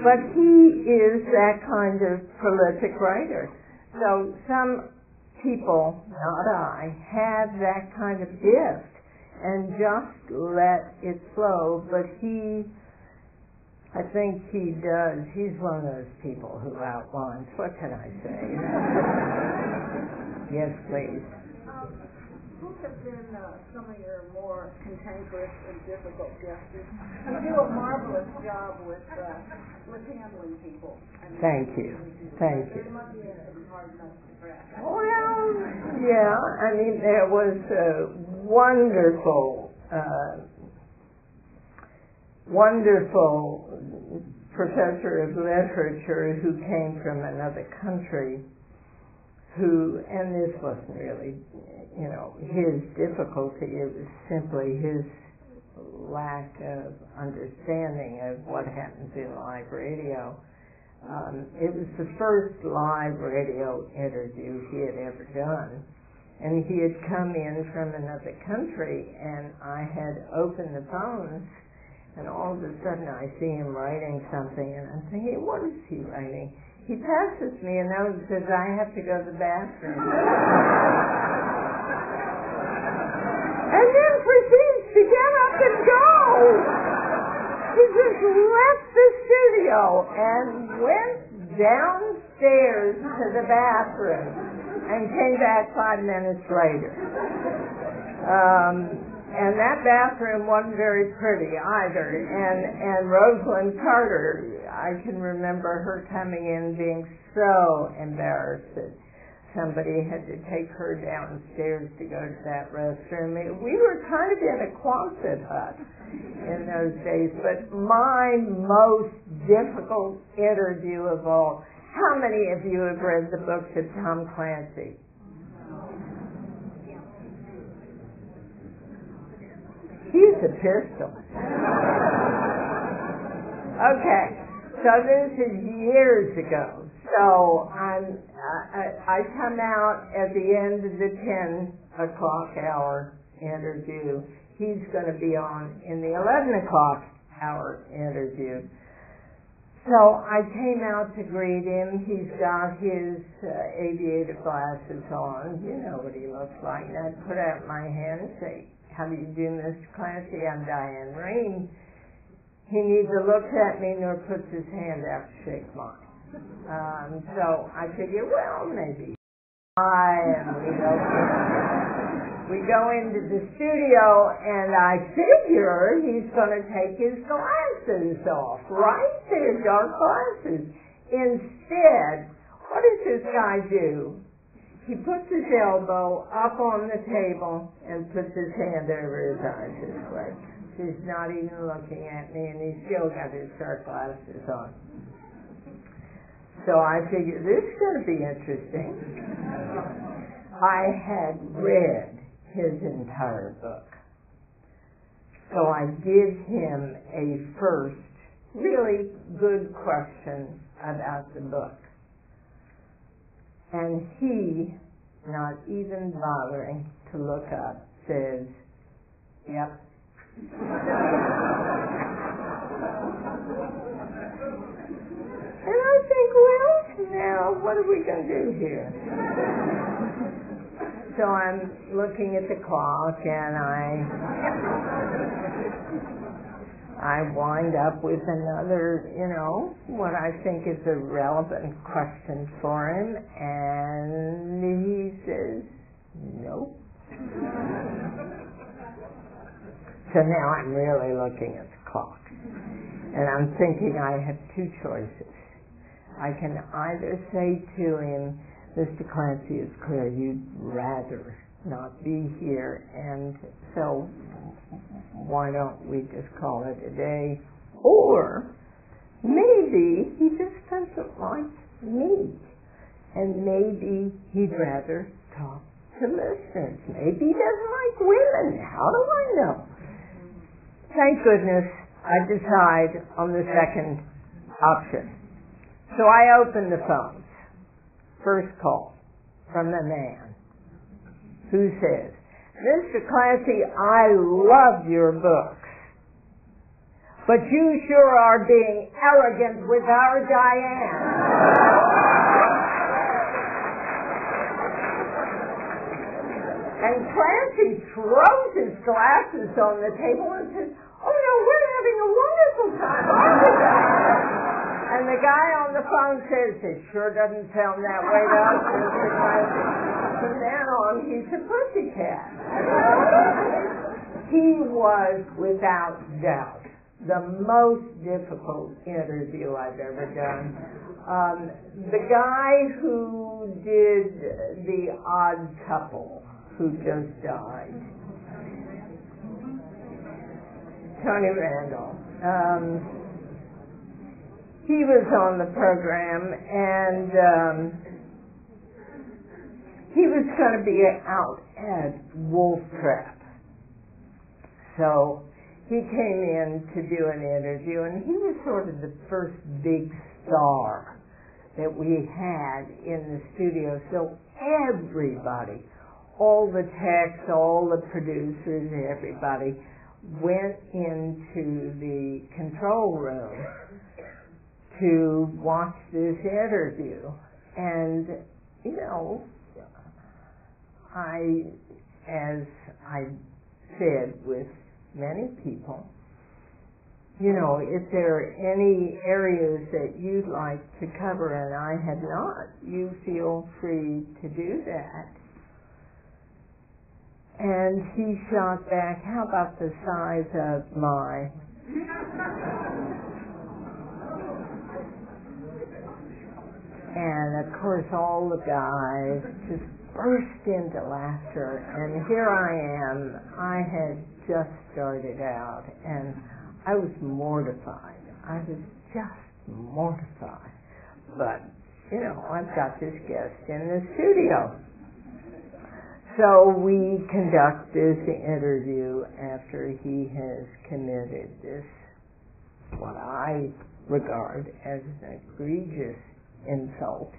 But he is that kind of prolific writer. So some people, not I, have that kind of gift and just let it flow. But I think he does. He's one of those people who outlines. What can I say? Yes, please. Who have been some of your more cantankerous and difficult guests? You do a marvelous job with handling people. Thank you. Thank you. It must be hard enough to crack. Well, yeah. I mean, there was a wonderful professor of literature who came from another country, and this wasn't really, his difficulty, it was simply his lack of understanding of what happens in live radio. It was the first live radio interview he had ever done, and he had come in from another country, and I had opened the phones. And all of a sudden I see him writing something, and I'm thinking, what is he writing? He passes me a note and says, I have to go to the bathroom. And then proceeds to get up and go. He just left the studio and went downstairs to the bathroom and came back 5 minutes later. And that bathroom wasn't very pretty either. And Rosalind Carter, I can remember her coming in being so embarrassed that somebody had to take her downstairs to go to that restroom. We were kind of in a Quonset hut in those days. But my most difficult interview of all, how many of you have read the books of Tom Clancy? He's a pistol. Okay, so this is years ago. So I come out at the end of the 10 o'clock hour interview. He's going to be on in the 11 o'clock hour interview. So I came out to greet him. He's got his aviator glasses on. You know what he looks like. And I put out my hand and say, "How do you do, Mr. Clancy? I'm Diane Rehm." He neither looks at me nor puts his hand out to shake mine. So I figure, well, maybe. We go into the studio, and I figure he's going to take his glasses off, right? They're dark glasses. Instead, what does this guy do? He puts his elbow up on the table and puts his hand over his eyes this way. He's not even looking at me, and he's still got his dark glasses on. So I figured, this is going to be interesting. I had read his entire book. So I give him a first really good question about the book. And he, not even bothering to look up, says, "Yep." And I think, well, now what are we going to do here? So I'm looking at the clock, and I wind up with another, what I think is a relevant question for him, and he says, "Nope." So now I'm really looking at the clock, and I'm thinking I have two choices. I can either say to him, "Mr. Clancy, it's clear you'd rather not be here, and so why don't we just call it a day?" Or maybe he just doesn't like me, and maybe he'd rather talk to listeners. Maybe he doesn't like women. How do I know? Thank goodness I decide on the second option. So I open the phones. First call from the man who says, "Mr. Clancy, I love your books, but you sure are being arrogant with our Diane." And Clancy throws his glasses on the table and says, "Oh no, we're having a wonderful time, aren't we?" And the guy on the phone says, "It sure doesn't sound that way to us, Mr. Clancy." From then on, he's a pussycat. He was, without doubt, the most difficult interview I've ever done. The guy who did The Odd Couple, who just died, Tony Randall, he was on the program, and he was going to be out at Wolf Trap. So he came in to do an interview, and he was sort of the first big star that we had in the studio. So everybody, all the techs, all the producers, everybody went into the control room to watch this interview. And, as I said with many people, if there are any areas that you'd like to cover and I have not, you feel free to do that. And he shot back, how about the size of my... And of course all the guys just burst into laughter, and here I am. I had just started out, and I was mortified. I was just mortified. But, you know, I've got this guest in the studio. So we conduct this interview after he has committed this, what I regard as an egregious insult.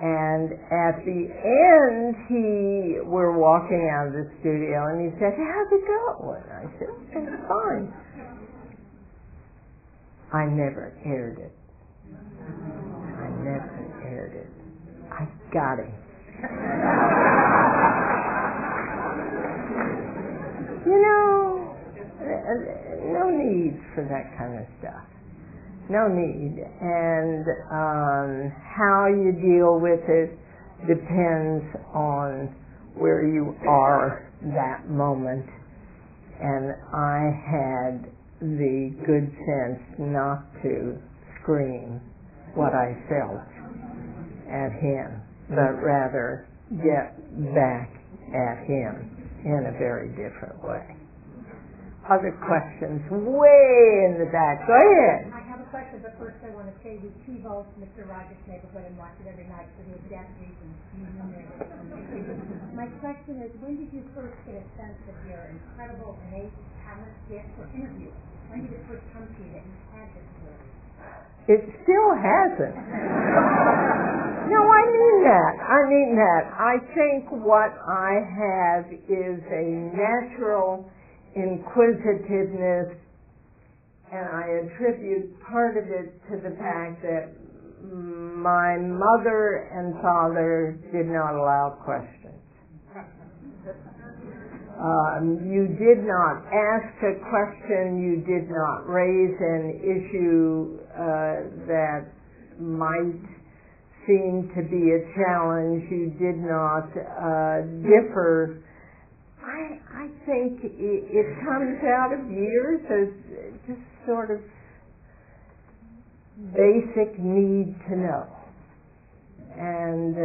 And at the end, we're walking out of the studio, and he said, "How'd it go?" And I said, "It's fine." I never aired it. I never aired it. I got him. You know, no need for that kind of stuff. No need. And how you deal with it depends on where you are that moment. And I had the good sense not to scream what I felt at him, but rather get back at him in a very different way. Other questions? Way in the back. Go ahead. I have a question, but first I want to say we TiVo Mr. Rogers' Neighborhood and watch it every night for the exact reason you enumerated. My question is, when did you first get a sense of your incredible innate talent gift for interviewing? When did it first come to you that you had this ability? It still hasn't. No, I mean that. I think what I have is a natural inquisitiveness, and I attribute part of it to the fact that my mother and father did not allow questions. You did not ask a question, you did not raise an issue that might seem to be a challenge, you did not differ. I think it comes out of years as just sort of basic need to know, and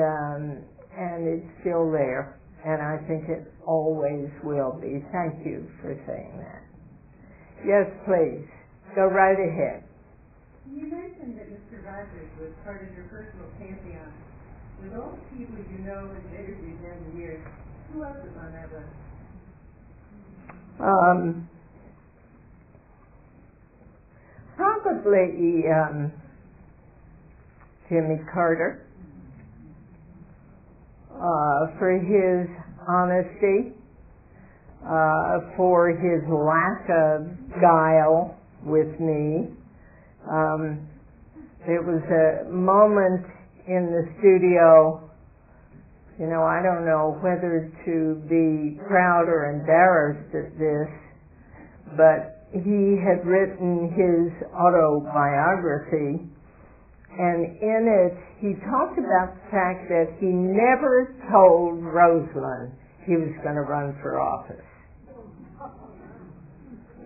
it's still there, and I think it always will be. Thank you for saying that. Yes, please, go right ahead. You mentioned that Mr. Rogers was part of your personal pantheon. With all the people you know and interviewed during the years, who else is on that list? Probably Jimmy Carter, for his honesty, for his lack of guile with me. There was a moment in the studio, you know, I don't know whether to be proud or embarrassed at this, but he had written his autobiography, and in it he talked about the fact that he never told Rosalind he was going to run for office.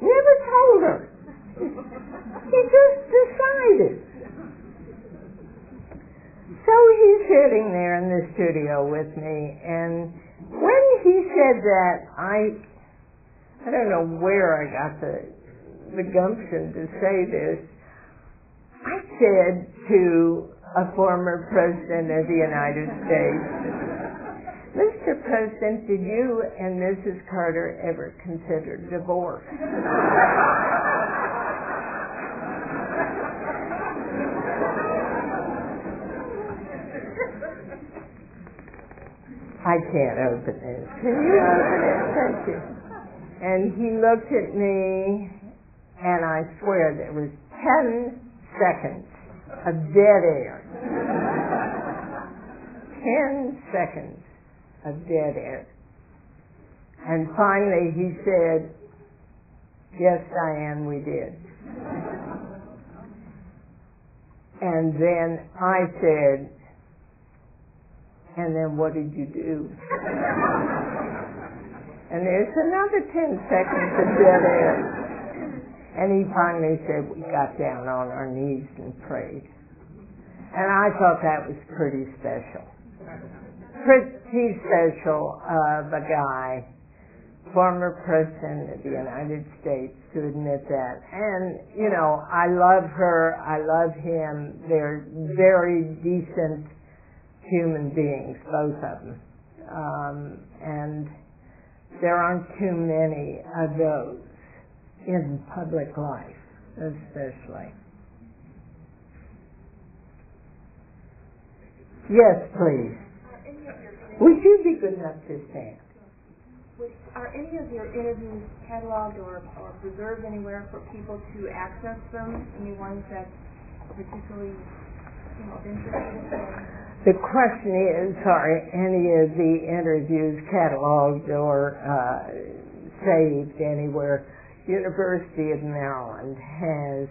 Never told her. He just decided. So he's sitting there in the studio with me, and when he said that, I don't know where I got the gumption to say this. I said to a former president of the United States, "Mr. President, did you and Mrs. Carter ever consider divorce?" I can't open this. Can you open it? Thank you. And he looked at me, and I swear there was 10 seconds of dead air. 10 seconds of dead air. And finally he said, "Yes, Diane, we did." And then I said, "And then what did you do?" And there's another 10 seconds of dead air. And he finally said we got down on our knees and prayed. And I thought that was pretty special. Pretty special of a guy, former president of the United States, to admit that. And, you know, I love her, I love him. They're very decent human beings, both of them. And there aren't too many of those in public life, especially. Yes, please. Would you be good enough to stand? Are any of your interviews cataloged or preserved anywhere for people to access them? Any ones that particularly of interest? The question is, are any of the interviews cataloged or saved anywhere? University of Maryland has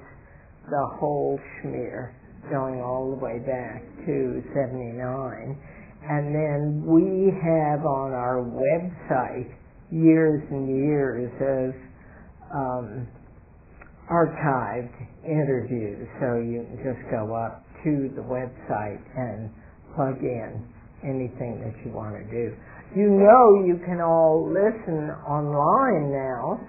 the whole schmear going all the way back to 79. And then we have on our website years and years of archived interviews. So you can just go up to the website and plug in anything that you want to do. You know you can all listen online now.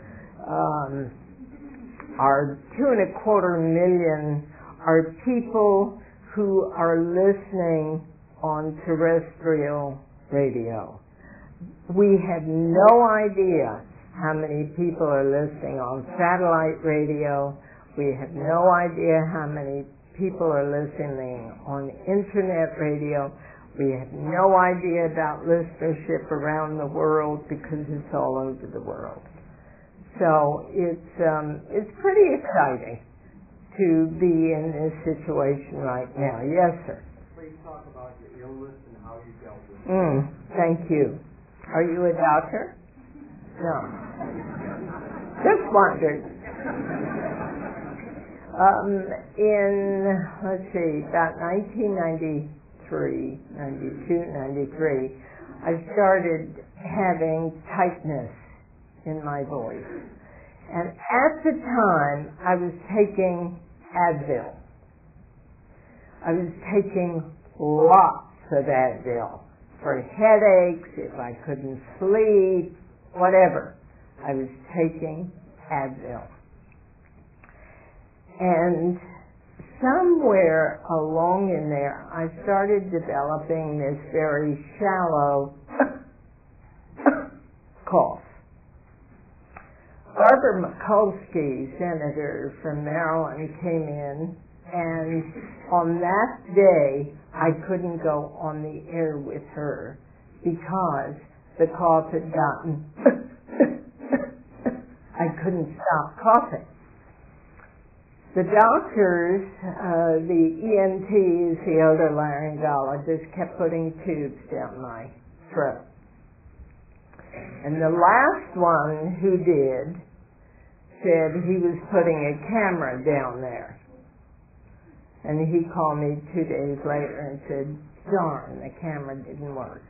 Our 2.25 million are people who are listening on terrestrial radio. We have no idea how many people are listening on satellite radio. We have no idea how many people are listening on internet radio. We have no idea about listenership around the world because it's all over the world. So it's pretty exciting to be in this situation right now. Yes, sir. Please talk about your illness and how you dealt with it. Thank you. Are you a doctor? No. Just wondered. In, let's see, about 1993, 92, 93, I started having tightness in my voice. And at the time, I was taking Advil. I was taking lots of Advil for headaches, if I couldn't sleep, whatever. I was taking Advil. And somewhere along in there, I started developing this very shallow cough. Barbara Mikulski, senator from Maryland, came in, and on that day, I couldn't go on the air with her because the cough had gotten I couldn't stop coughing. The doctors, the ENTs, the otolaryngologists, kept putting tubes down my throat. And the last one who did said he was putting a camera down there. And he called me 2 days later and said, darn, the camera didn't work.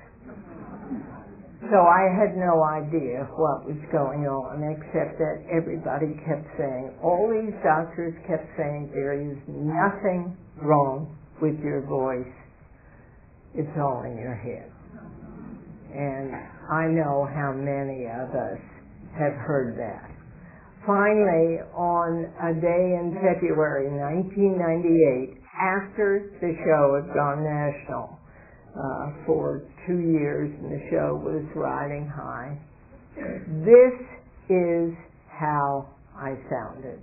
So I had no idea what was going on, except that everybody kept saying, all these doctors kept saying, there is nothing wrong with your voice. It's all in your head. And I know how many of us have heard that. Finally, on a day in February 1998, after the show had gone national for 2 years and the show was riding high, this is how I sounded.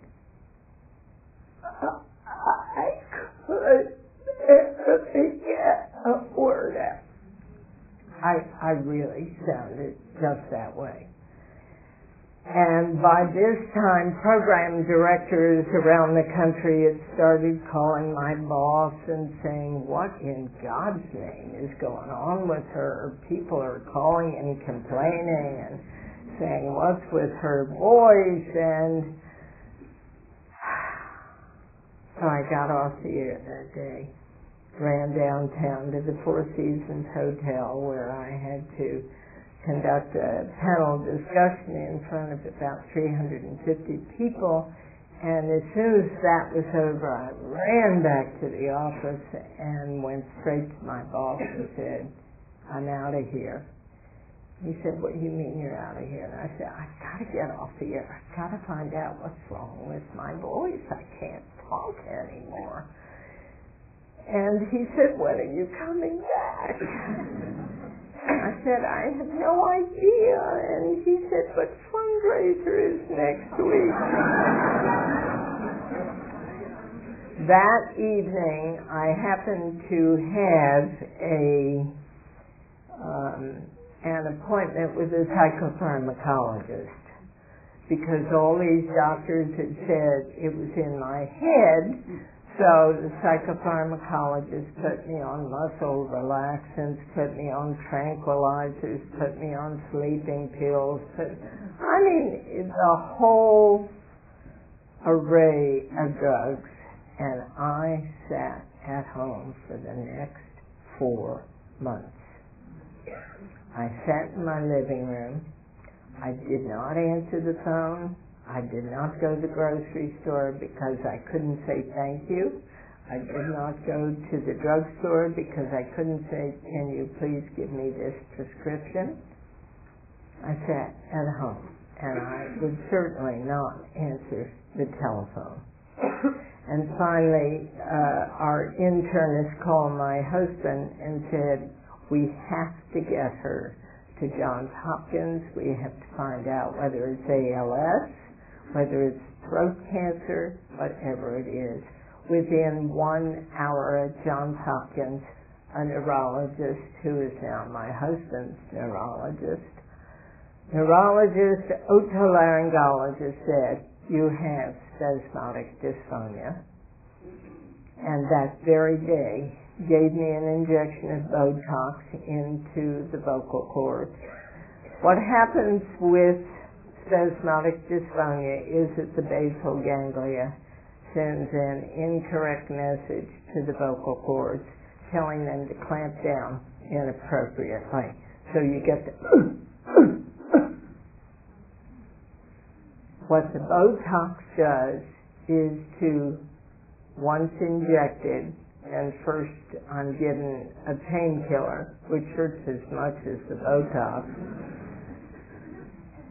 I could barely get a word out. I really sounded just that way. And by this time, program directors around the country had started calling my boss and saying, what in God's name is going on with her? People are calling and complaining and saying, what's with her voice? And so I got off the air that day, ran downtown to the Four Seasons Hotel where I had to conduct a panel discussion in front of about 350 people. And as soon as that was over, I ran back to the office and went straight to my boss and said, I'm out of here. He said, what do you mean you're out of here? And I said, I've got to get off the air. I've got to find out what's wrong with my voice. I can't talk anymore. And he said, when are you coming back? I said, I have no idea. And he said, but fundraiser is next week. That evening, I happened to have an appointment with a psychopharmacologist, because all these doctors had said it was in my head. So the psychopharmacologist put me on muscle relaxants, put me on tranquilizers, put me on sleeping pills, the whole array of drugs. And I sat at home for the next 4 months. I sat in my living room. I did not answer the phone. I did not go to the grocery store because I couldn't say thank you. I did not go to the drugstore because I couldn't say, can you please give me this prescription? I sat at home, and I would certainly not answer the telephone. And finally, our internist called my husband and said, we have to get her to Johns Hopkins. We have to find out whether it's ALS, whether it's throat cancer, whatever it is. Within 1 hour at Johns Hopkins, a neurologist, who is now my husband's neurologist, otolaryngologist, said, you have spasmodic dysphonia. And that very day gave me an injection of Botox into the vocal cords. What happens with spasmodic dysphonia is that the basal ganglia sends an incorrect message to the vocal cords telling them to clamp down inappropriately. So you get the what the Botox does is to, once injected, and first I'm given a painkiller, which hurts as much as the Botox.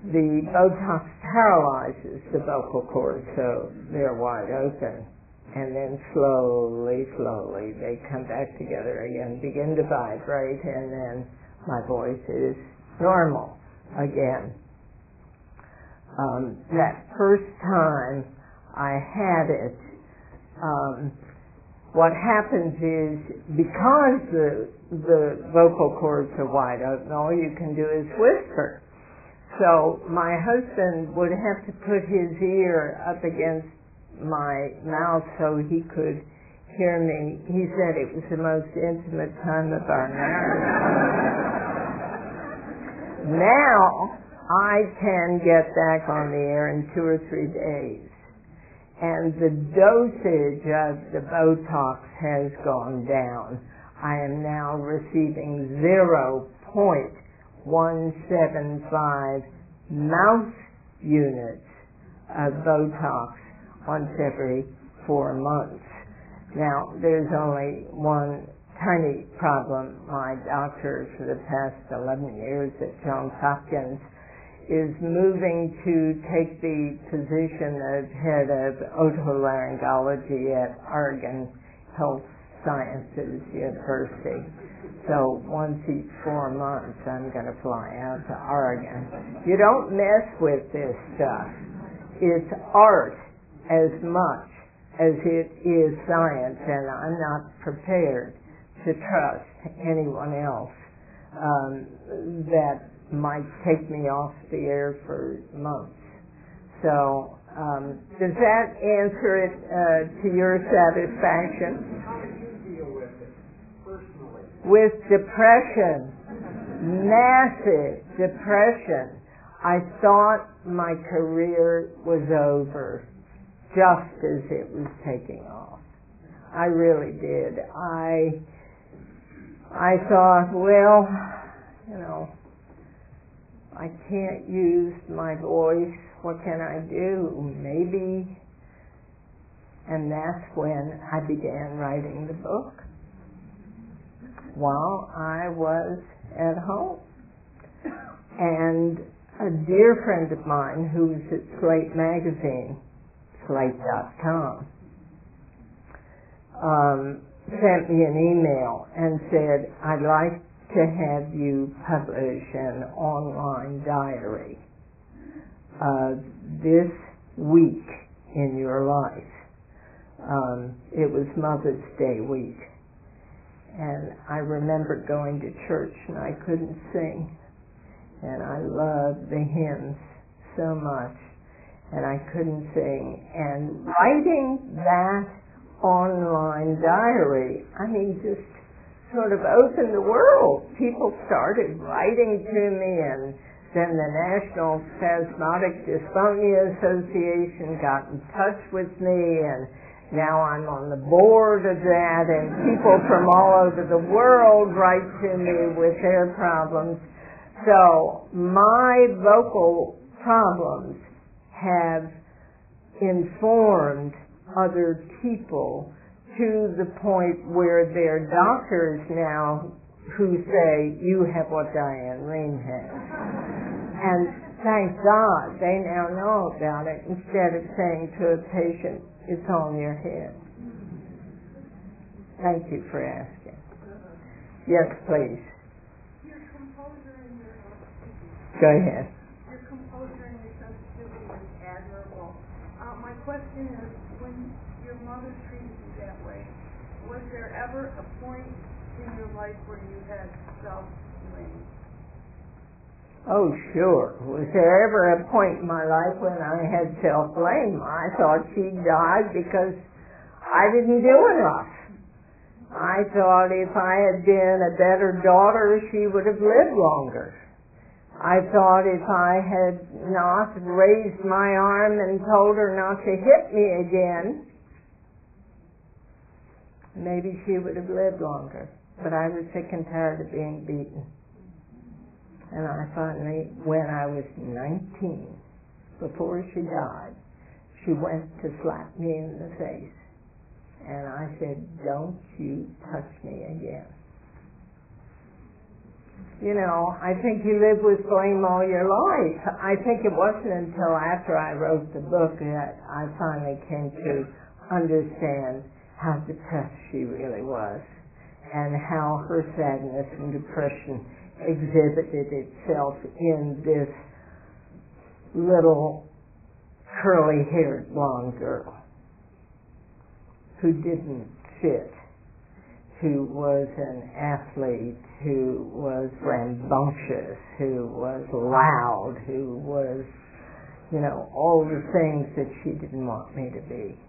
The Botox paralyzes the vocal cords, so they're wide open. And then slowly they come back together again, begin to vibrate, and then my voice is normal again. That first time I had it, what happens is, because the vocal cords are wide open, all you can do is whisper. So my husband would have to put his ear up against my mouth so he could hear me. He said it was the most intimate time of our marriage. Now I can get back on the air in 2 or 3 days. And the dosage of the Botox has gone down. I am now receiving 0.175 mouth units of Botox once every 4 months. Now, there's only one tiny problem. My doctor for the past 11 years at Johns Hopkins is moving to take the position of head of otolaryngology at Oregon Health Sciences University. So once each 4 months, I'm going to fly out to Oregon. You don't mess with this stuff. It's art as much as it is science, and I'm not prepared to trust anyone else that might take me off the air for months. So, does that answer it to your satisfaction? How do you deal with it personally? With depression, massive depression. I thought my career was over just as it was taking off. I really did. I thought, well, I can't use my voice. What can I do? Maybe. And that's when I began writing the book, while I was at home. And a dear friend of mine who was at Slate magazine, slate.com, sent me an email and said, I'd like to have you publish an online diary of this week in your life. It was Mother's Day week. And I remember going to church and I couldn't sing. And I loved the hymns so much. And I couldn't sing. And writing that online diary, I mean, just sort of opened the world. People started writing to me, and then the National Spasmodic Dysphonia Association got in touch with me, and now I'm on the board of that, and people from all over the world write to me with their problems. So my vocal problems have informed other people to the point where they're doctors now who say, you have what Diane Rehm has. And thank God they now know about it, instead of saying to a patient, it's on your head. Thank you for asking. Yes, please. Your composure and your Go ahead. Your composure and your sensitivity is admirable. My question is, when your mother treated you that way, was there ever a point in your life where you had self-blame? Oh, sure. Was there ever a point in my life when I had self-blame? I thought she died because I didn't do enough. I thought if I had been a better daughter, she would have lived longer. I thought if I had not raised my arm and told her not to hit me again, maybe she would have lived longer. But I was sick and tired of being beaten. And I finally, when I was 19, before she died, she went to slap me in the face. And I said, don't you touch me again. You know, I think you live with blame all your life. I think it wasn't until after I wrote the book that I finally came to understand how depressed she really was, and how her sadness and depression exhibited itself in this little curly-haired blonde girl who didn't fit, who was an athlete, who was rambunctious, who was loud, who was, you know, all the things that she didn't want me to be.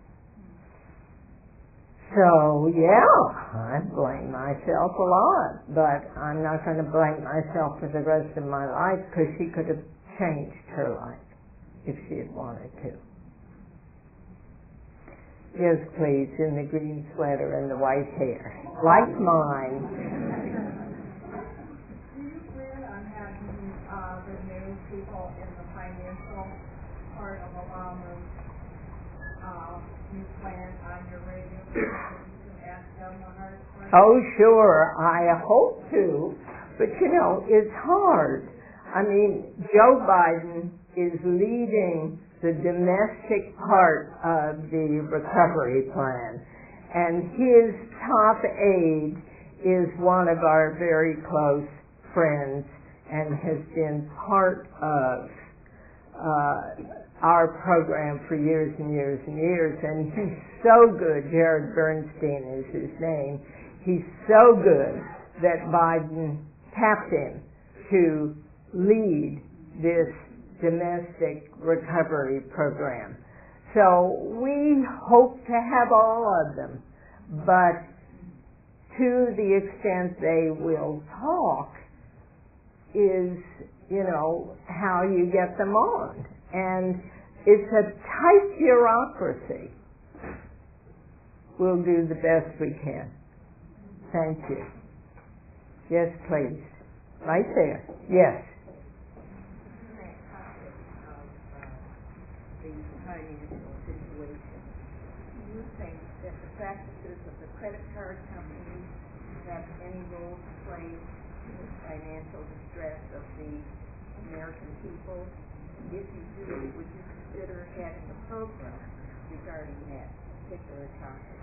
So, yeah, I blame myself a lot, but I'm not going to blame myself for the rest of my life, because she could have changed her life if she had wanted to. Yes, please, in the green sweater and the white hair, like mine. Do you plan on having the new people in the financial part of Obama's new plan on your radio? You can ask them the hard questions. Oh, sure, I hope to, but you know, it's hard. I mean, Joe Biden is leading the domestic part of the recovery plan, and his top aide is one of our very close friends and has been part of our program for years and years and years, and he's so good. Jared Bernstein is his name. He's so good that Biden tapped him to lead this domestic recovery program. So we hope to have all of them, but to the extent they will talk is, you know, how you get them on. And it's a tight bureaucracy. We'll do the best we can. Thank you. Yes, please. Right there. Yes. the financial situation. Do you think that the practices of the credit card companies have any role to play in the financial distress of the American people? If you do, would you consider having a program regarding that particular topic?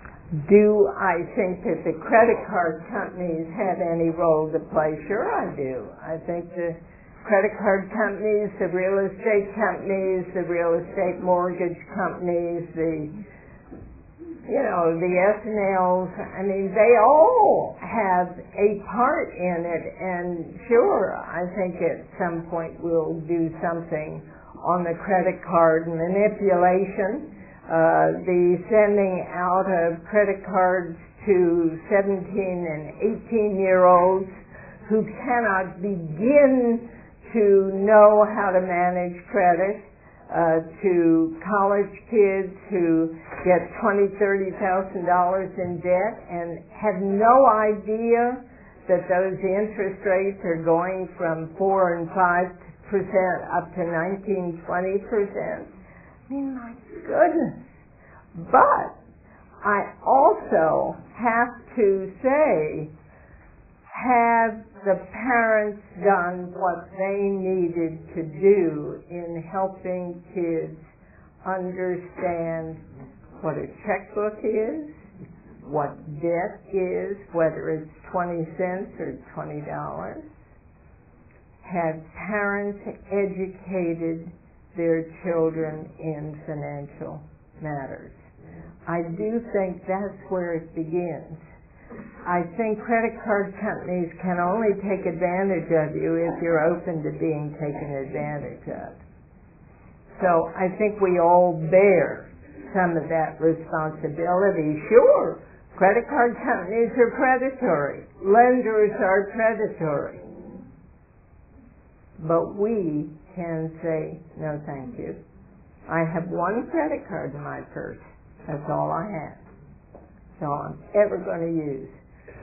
Do I think that the credit card companies have any role to play? Sure I do. I think the credit card companies, the real estate companies, the real estate mortgage companies, the S&Ls, I mean, they all have a part in it, and sure, I think at some point we'll do something on the credit card manipulation, the sending out of credit cards to 17 and 18-year-olds who cannot begin to know how to manage credit, to college kids who get $20,000, $30,000 in debt and have no idea that those interest rates are going from 4 and 5% up to 19, 20%. I mean, my goodness. But I also have to say, have the parents done what they needed to do in helping kids understand what a checkbook is, what debt is, whether it's 20 cents or $20? Have parents educated their children in financial matters? I do think that's where it begins. I think credit card companies can only take advantage of you if you're open to being taken advantage of. So I think we all bear some of that responsibility. Sure, credit card companies are predatory. Lenders are predatory. But we can say, no thank you. I have one credit card in my purse. That's all I have. So I'm ever going to use.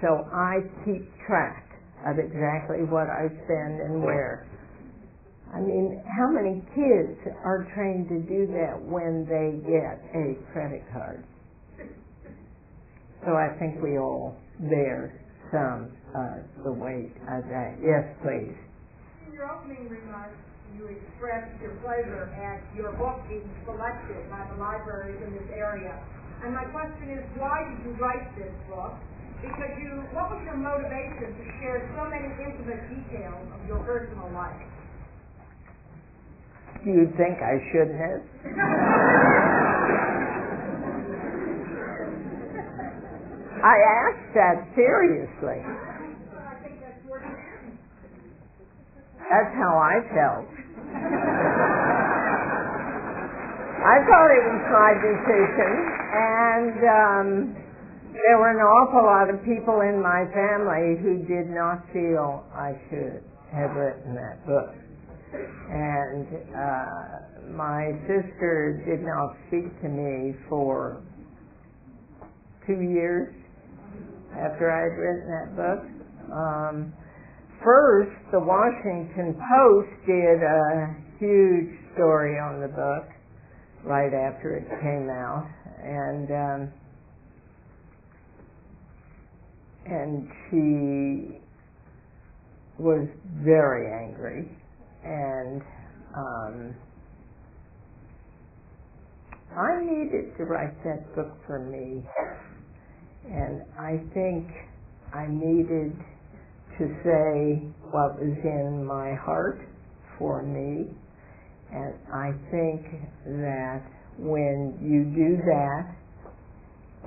So I keep track of exactly what I spend and where. I mean, how many kids are trained to do that when they get a credit card? So I think we all bear some of the weight of that. Yes, please. In your opening remarks, you expressed your pleasure at your book being selected by the libraries in this area. And my question is, why did you write this book? Because what was your motivation to share so many intimate details of your personal life? You'd think I shouldn't have. I asked that seriously. That's how I felt. I thought it was my decision, and there were an awful lot of people in my family who did not feel I should have written that book. And my sister did not speak to me for 2 years after I had written that book. First, the Washington Post did a huge story on the book right after it came out, and she was very angry, and I needed to write that book for me, and I think I needed to say what was in my heart for me. And I think that when you do that,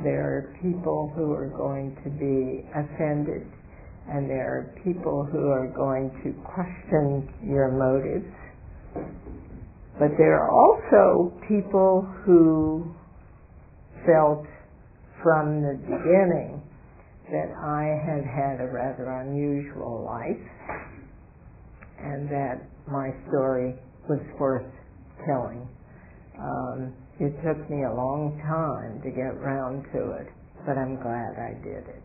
there are people who are going to be offended, and there are people who are going to question your motives. But there are also people who felt from the beginning that I had had a rather unusual life, and that my story was worth telling. It took me a long time to get round to it, but I'm glad I did it.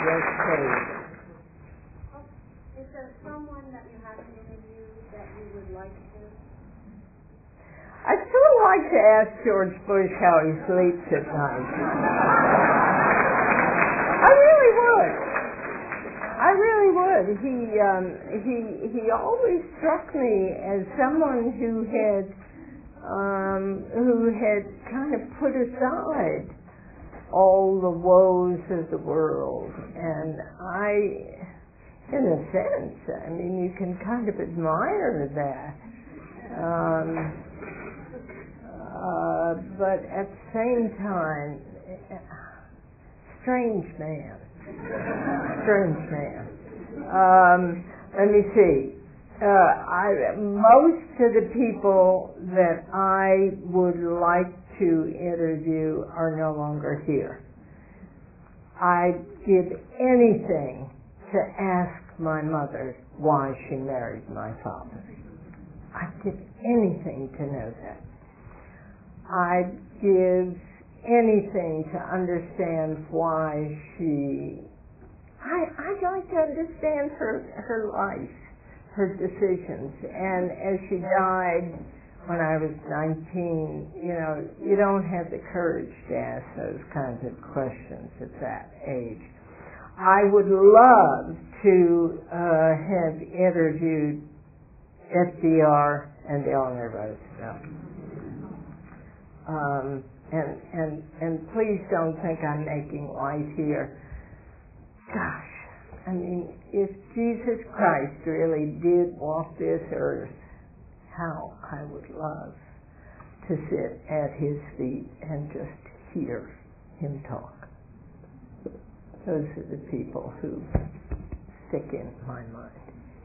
Yes, please. Is there someone that you haven't interviewed that you would like to? I'd sort of like to ask George Bush how he sleeps at night. I really would. I really would. He always struck me as someone who had kind of put aside all the woes of the world, and in a sense, I mean, you can kind of admire that. But at the same time, strange man. Let me see. Most of the people that I would like to interview are no longer here. I'd give anything to ask my mother why she married my father. I'd give anything to know that. I'd give anything to understand why I'd like to understand her life, her decisions. And as she died when I was 19, you don't have the courage to ask those kinds of questions at that age. I would love to have interviewed FDR and Eleanor Roosevelt. And please don't think I'm making light here. Gosh, I mean, if Jesus Christ really did walk this earth, how I would love to sit at his feet and just hear him talk. Those are the people who stick in my mind.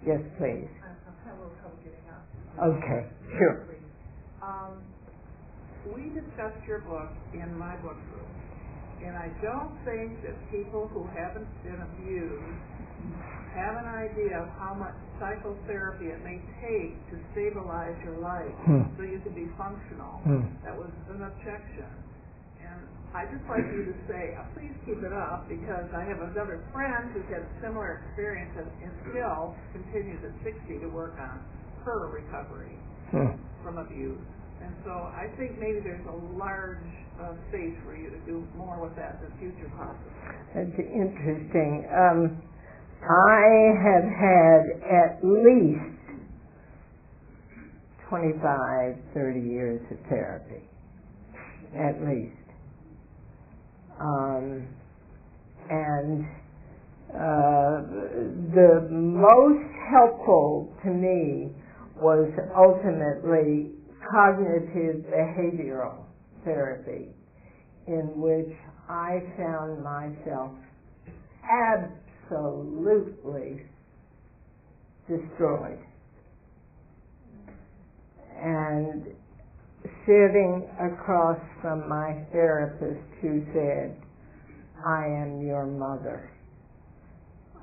Yes, please. I'm having a little trouble getting up. Okay, sure. We discussed your book in my book group, and I don't think that people who haven't been abused have an idea of how much psychotherapy it may take to stabilize your life so you can be functional. That was an objection. And I'd just like you to say, please keep it up, because I have another friend who's had a similar experience and still continues at 60 to work on her recovery from abuse. And so I think maybe there's a large space for you to do more with that in the future, possibly. That's interesting. I have had at least 25, 30 years of therapy. At least. And the most helpful to me was ultimately cognitive behavioral therapy, in which I found myself absolutely destroyed. And sitting across from my therapist who said, I am your mother.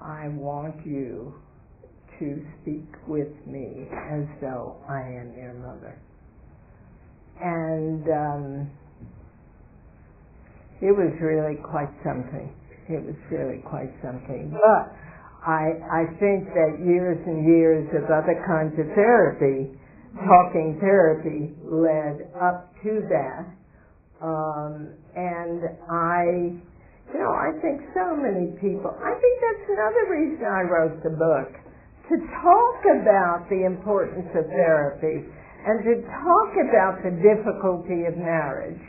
I want you to speak with me as though I am your mother. And it was really quite something. It was really quite something. But I think that years and years of other kinds of therapy, talking therapy, led up to that. And I think so many people, I think that's another reason I wrote the book, to talk about the importance of therapy and to talk about the difficulty of marriage.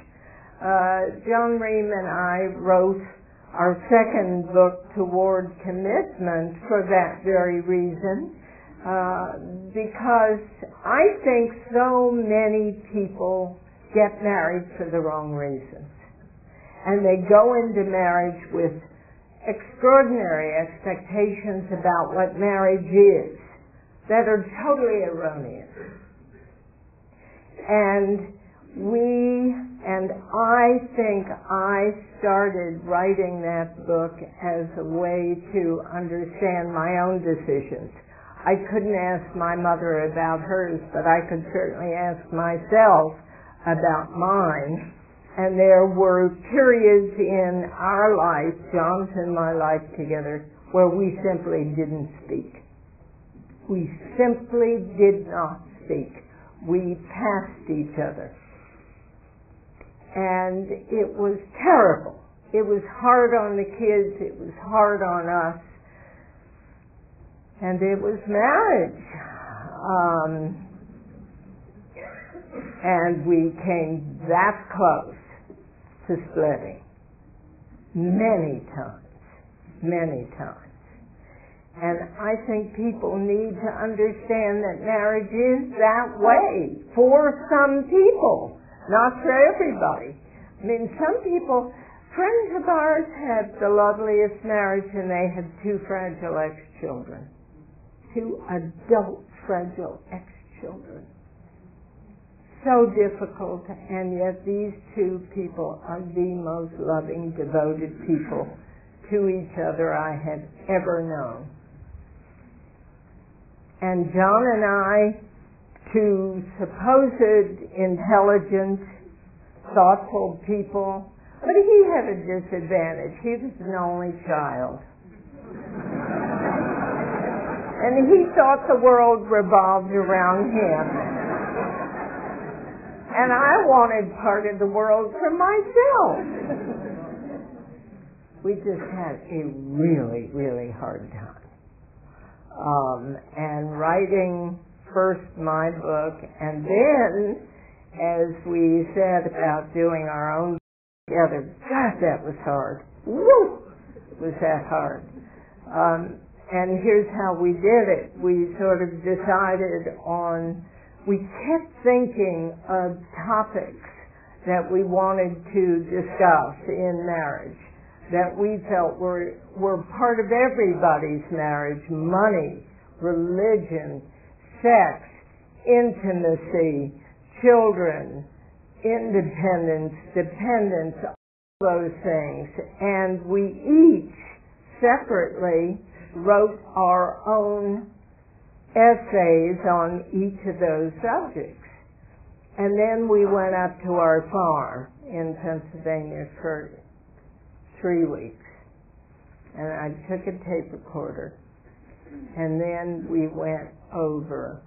Diane Rehm and I wrote our second book, Toward Commitment, for that very reason, because I think so many people get married for the wrong reasons. And they go into marriage with extraordinary expectations about what marriage is that are totally erroneous. And I think I started writing that book as a way to understand my own decisions. I couldn't ask my mother about hers, but I could certainly ask myself about mine. And there were periods in our life, John's and my life together, where we simply didn't speak. We simply did not speak. We passed each other. And it was terrible. It was hard on the kids. It was hard on us. And it was marriage. And we came that close to splitting. Many times. Many times. And I think people need to understand that marriage is that way for some people, not for everybody. I mean, some people, friends of ours had the loveliest marriage and they had 2 fragile ex-children. 2 adult fragile ex-children. So difficult, and yet these 2 people are the most loving, devoted people to each other I had ever known. And John and I, 2 supposed intelligent, thoughtful people, but he had a disadvantage. He was an only child. And he thought the world revolved around him. And I wanted part of the world for myself. We just had a really, really hard time. And writing first my book, and then, as we said about doing our own together, God, that was hard. Woo! Was that hard. And here's how we did it. We sort of decided on, we kept thinking of topics that we wanted to discuss in marriage, that we felt were part of everybody's marriage: money, religion, sex, intimacy, children, independence, dependence, all those things. And we each separately wrote our own essays on each of those subjects. And then we went up to our farm in Pennsylvania for 3 weeks. And I took a tape recorder. And then we went over.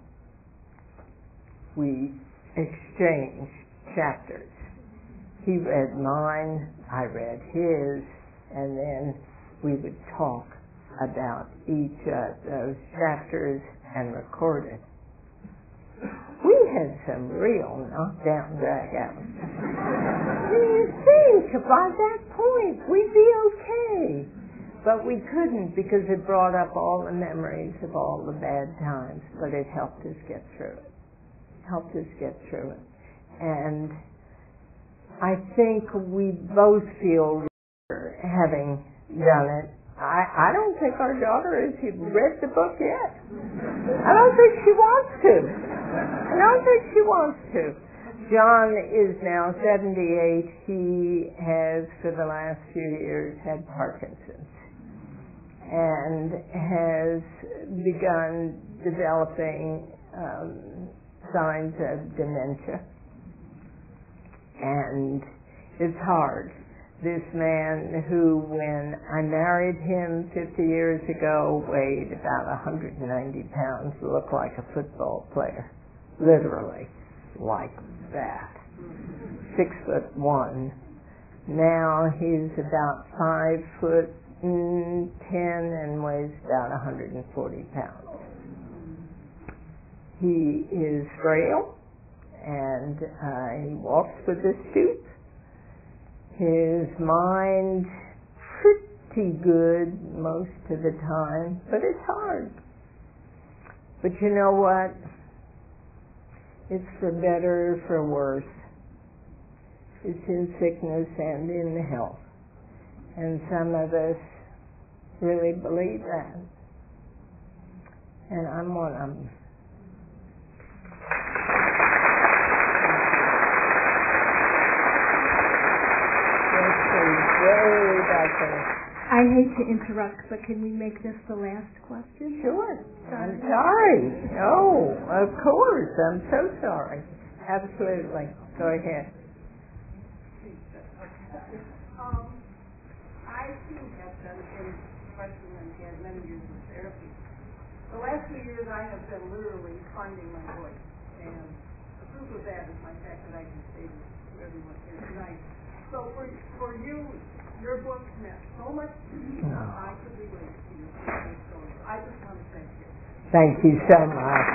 We exchanged chapters. He read mine, I read his, and then we would talk about each of those chapters and record it. We had some real knockdown drag-outs. You think by that point we'd be okay. But we couldn't, because it brought up all the memories of all the bad times, but it helped us get through it. And I think we both feel having done it. I don't think our daughter has read the book yet. I don't think she wants to. John is now 78. He has, for the last few years, had Parkinson's and has begun developing signs of dementia. And it's hard. This man who, when I married him 50 years ago, weighed about 190 pounds, looked like a football player. Literally, like that. 6'1". Now he's about 5'10" and weighs about 140 pounds. He is frail, and he walks with a stoop. His mind pretty good most of the time, but it's hard. But you know what? It's for better or for worse. It's in sickness and in health. And some of us really believe that. And I'm one of them. I hate to interrupt, but can we make this the last question? Sure. I'm sorry. No, of course. I'm so sorry. Absolutely. Go ahead. I too have done things, especially when I had many years of therapy. The last 2 years I have been literally finding my voice. And the proof of that is my fact that I can say this to everyone here tonight. So for you, your book meant so much to me. I could relate to your story. I just want to thank you. Thank you so much.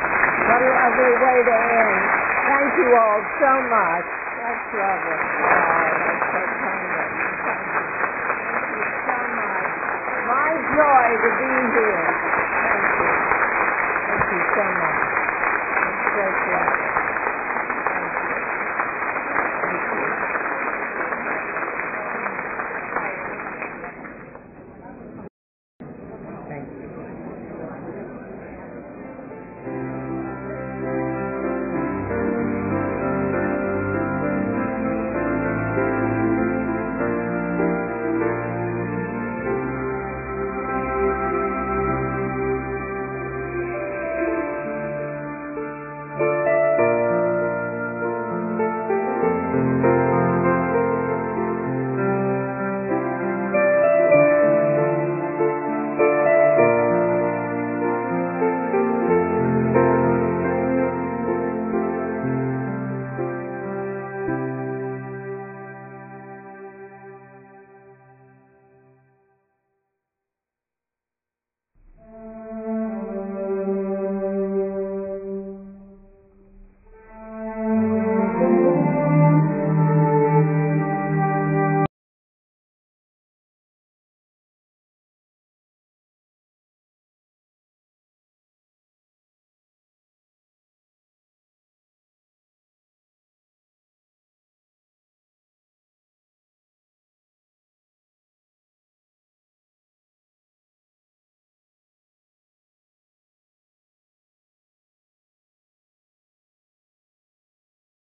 What a lovely way to end. Thank you all so much. That's lovely. That's so kind of you. Thank you so much. My joy to be here.